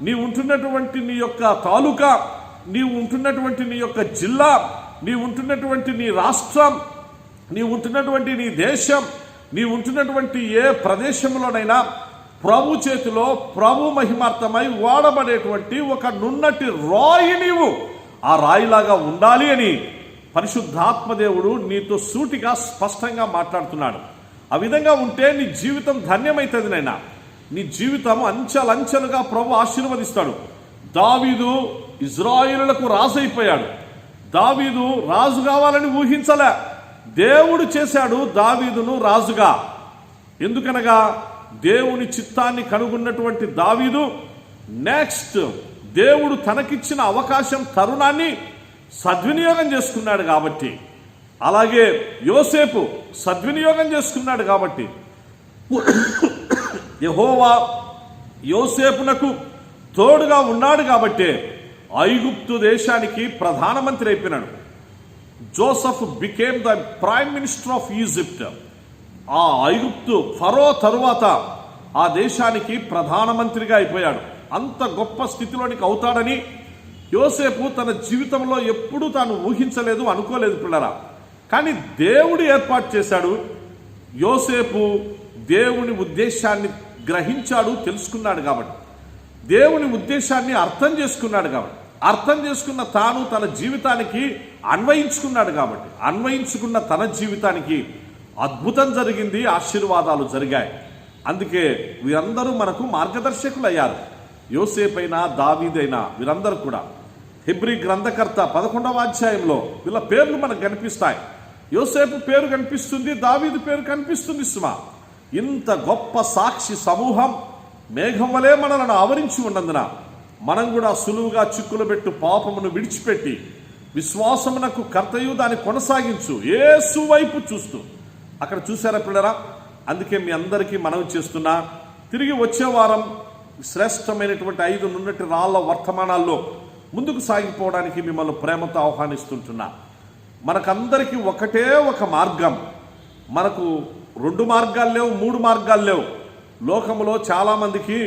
నీ ఉంటున్నటువంటి నీ యొక్క తాలూకా, నీ ఉంటున్నటువంటి నీ యొక్క జిల్లా, నీ ఉంటున్నటువంటి నీ రాష్ట్రం, నీ ఉంటున్నటువంటి నీ దేశం, నీ ఉంటున్నటువంటి ఏ ప్రదేశంలోనైనా ప్రభు చేతిలో ప్రభు మహిమార్థమై వాడబడేటువంటి ఒక నున్నటి రాయి నీవు ఆ రాయిలాగా ఉండాలి అని పరిశుద్ధాత్మదేవుడు నీతో సూటిగా స్పష్టంగా మాట్లాడుతున్నాడు. ఆ విధంగా ఉంటే నీ జీవితం ధన్యమైతుంది నైనా. నీ జీవితం అంచెలంచెలుగా ప్రభు ఆశీర్వదిస్తాడు. దావీదు ఇజ్రాయేలులకు రాజు అయిపోయాడు. దావీదు రాజు కావాలని ఊహించలే, దేవుడు చేశాడు దావీదును రాజుగా. ఎందుకనగా దేవుని చిత్తాన్ని కనుగొన్నటువంటి దావీదు నెక్స్ట్ దేవుడు తనకిచ్చిన అవకాశం, తరుణాన్ని సద్వినియోగం చేసుకున్నాడు కాబట్టి, అలాగే యోసేపు సద్వినియోగం చేసుకున్నాడు కాబట్టి యెహోవా యోసేపునకు తోడుగా ఉన్నాడు కాబట్టి ఐగుప్తు దేశానికి ప్రధానమంత్రి అయిపోయినాడు. Joseph became the prime minister of Egypt. ఆ ఐగుప్తు ఫరో తరువాత ఆ దేశానికి ప్రధానమంత్రిగా అయిపోయాడు. అంత గొప్ప స్థితిలోనికి అవుతాడని యోసేపు తన జీవితంలో ఎప్పుడూ తాను ఊహించలేదు, అనుకోలేదు పిల్లరా. కానీ దేవుడు ఏర్పాటు చేశాడు. యోసేపు దేవుని ఉద్దేశాన్ని గ్రహించాడు, తెలుసుకున్నాడు కాబట్టి, దేవుని ఉద్దేశాన్ని అర్థం చేసుకున్నాడు కాబట్టి, అర్థం చేసుకున్న తాను తన జీవితానికి అన్వయించుకున్నాడు కాబట్టి, అన్వయించుకున్న తన జీవితానికి అద్భుతం జరిగింది, ఆశీర్వాదాలు జరిగాయి. అందుకే వీరందరూ మనకు మార్గదర్శకులు అయ్యారు. యోసేపైనా దావీదైనా వీరందరూ కూడా. హెబ్రీ గ్రంథకర్త 11వ అధ్యాయంలో వీళ్ళ పేర్లు మనకు కనిపిస్తాయి. యోసేపు పేరు కనిపిస్తుంది, దావీదు పేరు కనిపిస్తుంది. సుమా, ఇంత గొప్ప సాక్షి సమూహం మేఘం వలె మనలను ఆవరించి ఉన్నందున మనం కూడా సులువుగా చిక్కులు పెట్టు పాపమును విడిచిపెట్టి విశ్వాసమునకు కర్తయు దాన్ని కొనసాగించు యేసు వైపు చూస్తూ. అక్కడ చూసారా పిల్లరా? అందుకే మీ అందరికీ మనవి చేస్తున్నా, తిరిగి వచ్చే వారం శ్రేష్టమైనటువంటి 5 నున్నటి రాళ్ల వర్తమానాల్లో ముందుకు సాగిపోవడానికి మిమ్మల్ని ప్రేమతో ఆహ్వానిస్తుంటున్నా. మనకందరికీ ఒకటే ఒక మార్గం. మనకు 2 మార్గాలు లేవు, 3 మార్గాలు లేవు. లోకములో చాలామందికి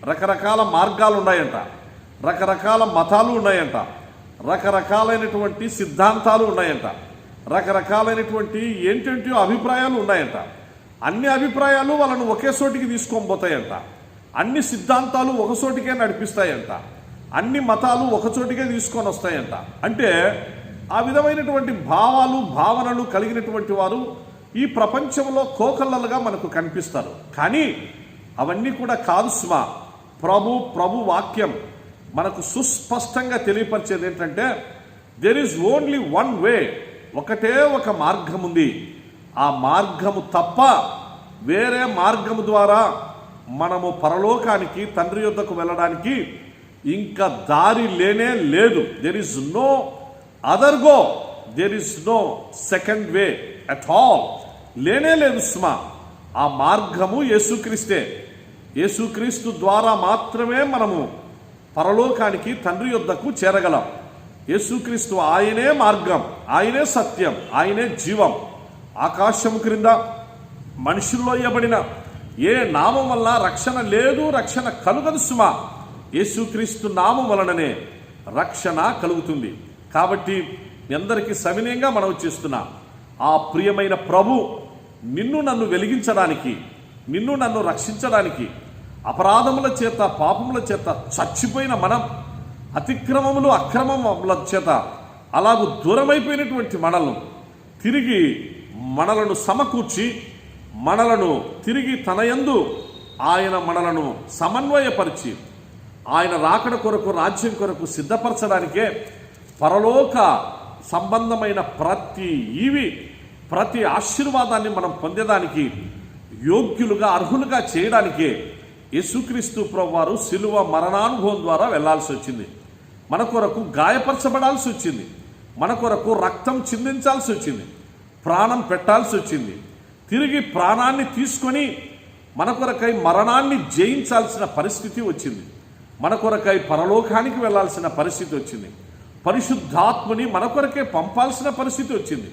రకరకాల మార్గాలు ఉన్నాయంట, రకరకాల మతాలు ఉన్నాయంట, రకరకాలైనటువంటి సిద్ధాంతాలు ఉన్నాయంట, రకరకాలైనటువంటి ఏంటంటే అభిప్రాయాలు ఉన్నాయంట. అన్ని అభిప్రాయాలు వాళ్ళను ఒకే చోటికి తీసుకొని పోతాయంట. అన్ని సిద్ధాంతాలు ఒక చోటికే నడిపిస్తాయంట. అన్ని మతాలు ఒక చోటికే తీసుకొని వస్తాయంట. అంటే ఆ విధమైనటువంటి భావాలు భావనలు కలిగినటువంటి వారు ఈ ప్రపంచంలో కోకల్లలుగా మనకు కనిపిస్తారు. కానీ అవన్నీ కూడా కాదు సుమా. ప్రభు వాక్యం మనకు సుస్పష్టంగా తెలియపరిచేది ఏంటంటే, there is only one way, ఒకటే ఒక మార్గం ఉంది. ఆ మార్గము తప్ప వేరే మార్గము ద్వారా మనము పరలోకానికి తండ్రి యొద్దకు వెళ్ళడానికి ఇంకా దారి లేనే లేదు. There is no other go, there is no second way at all. లేనే లేదు సుమా. ఆ మార్గము యేసుక్రీస్తే. యేసుక్రీస్తు ద్వారా మాత్రమే మనము పరలోకానికి తండ్రి యొద్దకు చేరగలం. యేసుక్రీస్తు ఆయనే మార్గం, ఆయనే సత్యం, ఆయనే జీవం. ఆకాశము క్రింద మనుషుల్లో ఇవ్వబడిన ఏ నామం వల్ల రక్షణ లేదు, రక్షణ కలుగదు సుమా. యేసుక్రీస్తు నామం వలననే రక్షణ కలుగుతుంది. కాబట్టి ఎందరికీ సవినయంగా మనవి చేస్తున్నా, ఆ ప్రియమైన ప్రభు నిన్ను నన్ను వెలిగించడానికి, నిన్ను నన్ను రక్షించడానికి, అపరాధముల చేత పాపముల చేత చచ్చిపోయిన మనం, అతిక్రమములు అక్రమముల చేత అలాగూ దూరమైపోయినటువంటి మనలను తిరిగి మనలను సమకూర్చి, మనలను తిరిగి తన యందు ఆయన మనలను సమన్వయపరిచి, ఆయన రాకడ కొరకు, రాజ్యం కొరకు సిద్ధపరచడానికే పరలోక సంబంధమైన ప్రతి ఆశీర్వాదాన్ని మనం పొందేదానికి యోగ్యులుగా, అర్హులుగా చేయడానికే యేసుక్రీస్తు ప్రభువారు శిలువ మరణానుభవం ద్వారా వెళ్లాల్సి వచ్చింది. మన కొరకు గాయపరచబడాల్సి వచ్చింది, మన కొరకు రక్తం చిందించాల్సి వచ్చింది, ప్రాణం పెట్టాల్సి వచ్చింది. తిరిగి ప్రాణాన్ని తీసుకొని మన కొరకై మరణాన్ని జయించాల్సిన పరిస్థితి వచ్చింది. మన కొరకై పరలోకానికి వెళ్లాల్సిన పరిస్థితి వచ్చింది. పరిశుద్ధాత్మని మన కొరకే పంపాల్సిన పరిస్థితి వచ్చింది.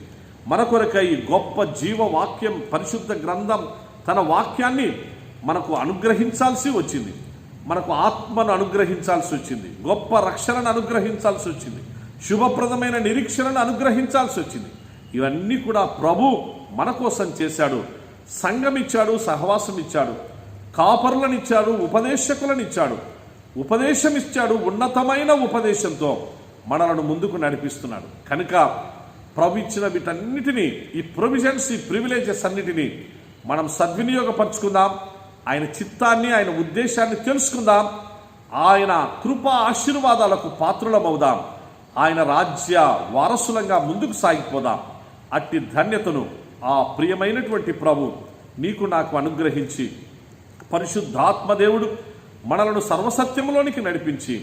మన కొరకై గొప్ప జీవవాక్యం, పరిశుద్ధ గ్రంథం, తన వాక్యాన్ని మనకు అనుగ్రహించాల్సి వచ్చింది. మనకు ఆత్మను అనుగ్రహించాల్సి వచ్చింది, గొప్ప రక్షణను అనుగ్రహించాల్సి వచ్చింది, శుభప్రదమైన నిరీక్షణను అనుగ్రహించాల్సి వచ్చింది. ఇవన్నీ కూడా ప్రభు మన కోసం చేశాడు. సంఘం ఇచ్చాడు, సహవాసం ఇచ్చాడు, కాపరులను ఇచ్చాడు, ఉపదేశకులను ఇచ్చాడు, ఉపదేశం ఇచ్చాడు. ఉన్నతమైన ఉపదేశంతో మనలను ముందుకు నడిపిస్తున్నాడు. కనుక ప్రభు ఇచ్చిన వీటన్నిటినీ, ఈ ప్రొవిజన్స్, ఈ ప్రివిలేజెస్ అన్నిటినీ మనం సద్వినియోగపరుచుకుందాం. ఆయన చిత్తాన్ని, ఆయన ఉద్దేశాన్ని తెలుసుకుందాం. ఆయన కృపా ఆశీర్వాదాలకు పాత్రులమవుదాం. ఆయన రాజ్య వారసులంగా ముందుకు సాగిపోదాం. అట్టి ధన్యతను ఆ ప్రియమైనటువంటి ప్రభు నీకు నాకు అనుగ్రహించి, పరిశుద్ధాత్మదేవుడు మనలను సర్వసత్యములోనికి నడిపించి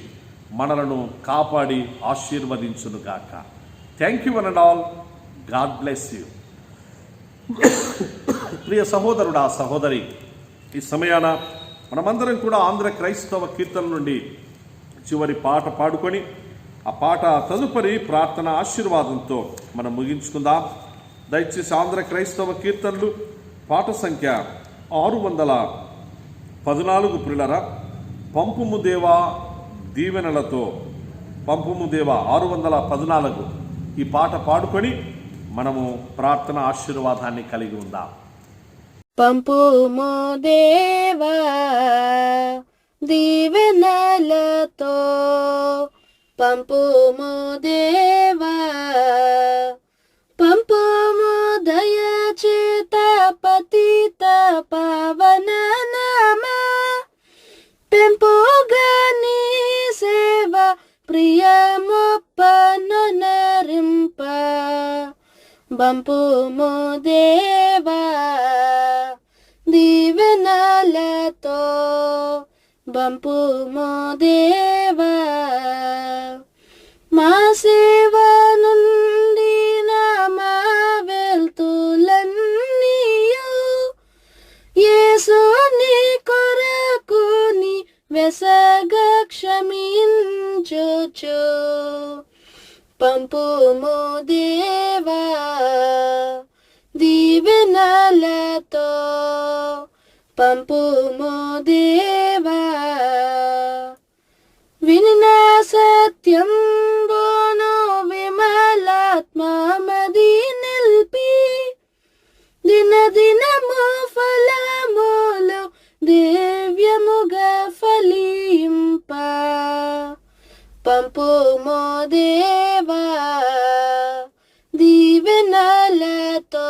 మనలను కాపాడి ఆశీర్వదించునుగాక. Thank you one and all. God bless you. ప్రియ సహోదరుడా, సహోదరి, ఈ సమయాన మనమందరం కూడా ఆంధ్ర క్రైస్తవ కీర్తన నుండి చివరి పాట పాడుకొని ఆ పాట తదుపరి ప్రార్థన ఆశీర్వాదంతో మనం ముగించుకుందాం. దయచేసి ఆంధ్ర క్రైస్తవ కీర్తనలు పాట సంఖ్య 614 ప్రియులారా. పంపుము దేవా దీవెనలతో, పంపుము దేవా 614 ఈ పాట పాడుకొని మనము ప్రార్థన ఆశీర్వాదాన్ని కలిగి ఉందాం. పంపుము దేవా దీవెనలతో, పంపుము దేవా, పంపుము దయచేత పతిత పవన నామా, పెంపుగా నీ సేవ ప్రియమొప్పను నరింప. పంపుము దేవా దీవెనలతో, పంపుము దేవా. మా సేవ నుండి మా వెల్తులన్నీయు యేసు నీ కొరకు నీ వెసగ క్షమించుచు. పంపుము దేవా దీవెనలతో, పంపుము దేవా. వినిన సత్యం బోను విమలాత్మమది నిల్పి, దిన దినము ఫలములు దివ్యముగా ఫలింప. పంపుము దేవా దీవెనలతో,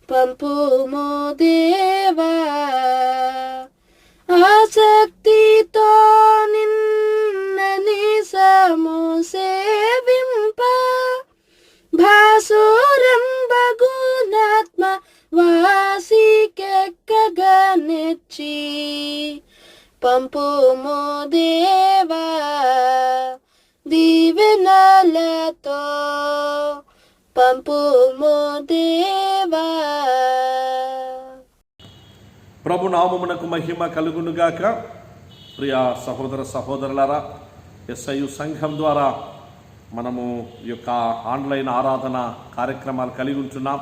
పంపుము దేవా. ఆసక్తితో నిన్నని సము సేవింప, భాసురం బగునాత్మ వాసికెక్కగా నెచ్చి. పంపుము దేవా దీవెనలతో, పంపుము దేవా. ప్రభు నామమునకు మహిమ కలుగునుగాక. ప్రియ సహోదర సహోదరులారా, SIU సంఘం ద్వారా మనము ఈ యొక్క ఆన్లైన్ ఆరాధన కార్యక్రమాలు కలిగి ఉంటున్నాం.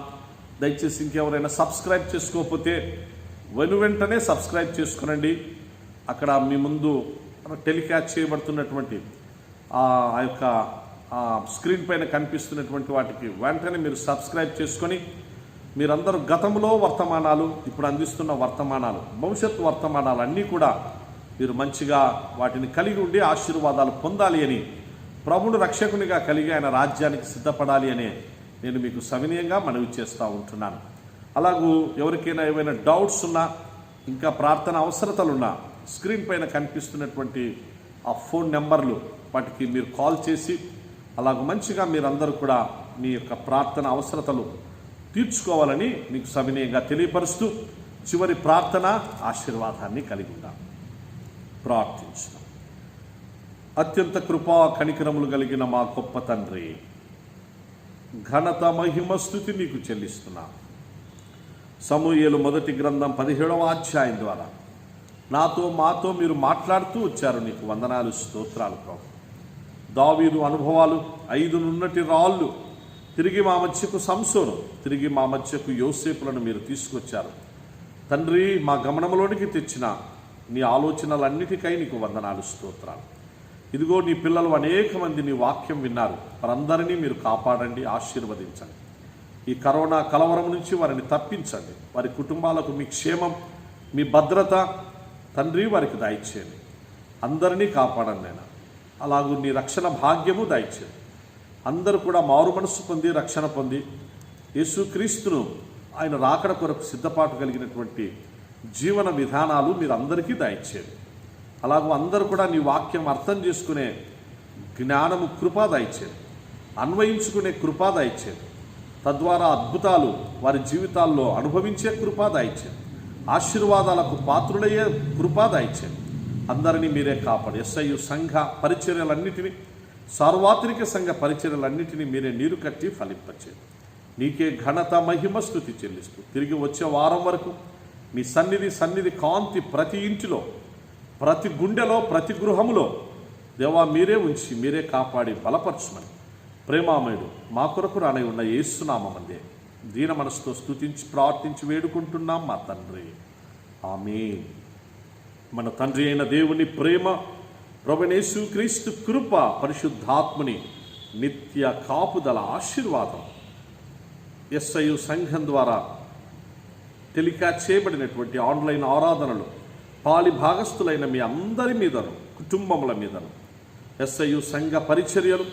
దయచేసి ఇంకెవరైనా సబ్స్క్రైబ్ చేసుకోకపోతే వెంటనే సబ్స్క్రైబ్ చేసుకునండి. అక్కడ మీ ముందు టెలికాస్ట్ చేయబడుతున్నటువంటి ఆ యొక్క స్క్రీన్ పైన కనిపిస్తున్నటువంటి వాటికి వెంటనే మీరు సబ్స్క్రైబ్ చేసుకొని మీరందరూ గతంలో వర్తమానాలు, ఇప్పుడు అందిస్తున్న వర్తమానాలు, భవిష్యత్తు వర్తమానాలు అన్నీ కూడా మీరు మంచిగా వాటిని కలిగి ఉండి ఆశీర్వాదాలు పొందాలి అని, ప్రభువును రక్షకునిగా కలిగి ఆయన రాజ్యానికి సిద్ధపడాలి అనే నేను మీకు సవినయంగా మనవి చేస్తూ ఉంటున్నాను. అలాగూ ఎవరికైనా ఏమైనా డౌట్స్ ఉన్నా, ఇంకా ప్రార్థన అవసరతలున్నా స్క్రీన్ పైన కనిపిస్తున్నటువంటి ఆ ఫోన్ నెంబర్లు, వాటికి మీరు కాల్ చేసి అలాగ మంచిగా మీరందరూ కూడా మీ యొక్క ప్రార్థన అవసరతలు తీర్చుకోవాలని మీకు సవినయంగా తెలియపరుస్తూ చివరి ప్రార్థన ఆశీర్వాదాన్ని కలిగి ఉన్నాం. ప్రార్థించుదాం. అత్యంత కృపా కనికరములు కలిగిన మా గొప్ప తండ్రి, ఘనత మహిమ స్తుతి నీకు చెల్లిస్తున్నాం. సమూయేలు మొదటి గ్రంథం 17వ అధ్యాయం ద్వారా మాతో మీరు మాట్లాడుతూ వచ్చారు. నీకు వందనాలు, స్తోత్రాలు ప్రభు. దావీదు అనుభవాలు, 5 నున్నటి రాళ్ళు, తిరిగి మా మధ్యకు సంసోను, తిరిగి మా మధ్యకు యోసేపులను మీరు తీసుకొచ్చారు తండ్రి. మా గమనంలోనికి తెచ్చిన నీ ఆలోచనలన్నిటికై నీకు వందనాలు, స్తోత్రాలు. ఇదిగో నీ పిల్లలు అనేక మంది నీ వాక్యం విన్నారు. వారందరినీ మీరు కాపాడండి, ఆశీర్వదించండి. ఈ కరోనా కలవరం నుంచి వారిని తప్పించండి. వారి కుటుంబాలకు మీ క్షేమం, మీ భద్రత తండ్రి వారికి దయచేయండి. అందరినీ కాపాడండి నాయన. అలాగూ నీ రక్షణ భాగ్యము దయచేయండి. అందరూ కూడా మారు మనసు పొంది రక్షణ పొంది యేసుక్రీస్తును ఆయన రాకడ కొరకు సిద్ధపాటు కలిగినటువంటి జీవన విధానాలు మీరు అందరికీ దయచేయండి. అలాగూ అందరూ కూడా నీ వాక్యం అర్థం చేసుకునే జ్ఞానము కృపా దయచేయండి, అన్వయించుకునే కృపా దయచేయండి. తద్వారా అద్భుతాలు వారి జీవితాల్లో అనుభవించే కృపా దయచేయండి. ఆశీర్వాదాలకు పాత్రులయ్యే కృపా దయచేయండి. అందరినీ మీరే కాపాడు. SIU సంఘ పరిచర్యలన్నిటినీ, సార్వత్రిక సంఘ పరిచర్యలన్నిటినీ మీరే నీరు కట్టి ఫలింపచేయండి. నీకే ఘనత మహిమ స్తుతి చెల్లిస్తూ తిరిగి వచ్చే వారం వరకు మీ సన్నిధి కాంతి ప్రతి ఇంటిలో, ప్రతి గుండెలో, ప్రతి గృహములో దేవా మీరే ఉంచి మీరే కాపాడి బలపరచమని ప్రేమామయుడు మా కొరకు రానై ఉన్న యేసునామమందే దీన మనసుతో స్తుతించి ప్రార్థించి వేడుకుంటున్నాం మా తండ్రి, ఆమేన్. మన తండ్రి అయిన దేవుని ప్రేమ, ప్రభువైన యేసుక్రీస్తు కృప, పరిశుద్ధాత్మని నిత్య కాపుదల ఆశీర్వాదం SIU సంఘం ద్వారా టెలికాస్ట్ చేయబడినటువంటి ఆన్లైన్ ఆరాధనలు పాలి భాగస్థులైన మీ అందరి మీదను, కుటుంబముల మీదను, SIU సంఘ పరిచర్యలు,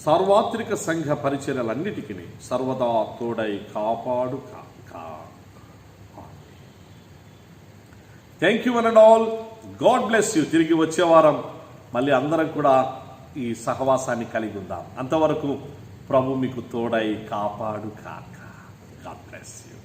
సార్వత్రిక సంఘ పరిచర్యలన్నిటికీ సర్వదా తోడై కాపాడు కాక. Thank you one and all. God bless you. తిరిగి వచ్చే వారం మళ్ళీ అందరం కూడా ఈ సహవాసాన్ని కలిగి ఉందాం. అంతవరకు ప్రభు మీకు తోడై కాపాడు కాక. God bless you.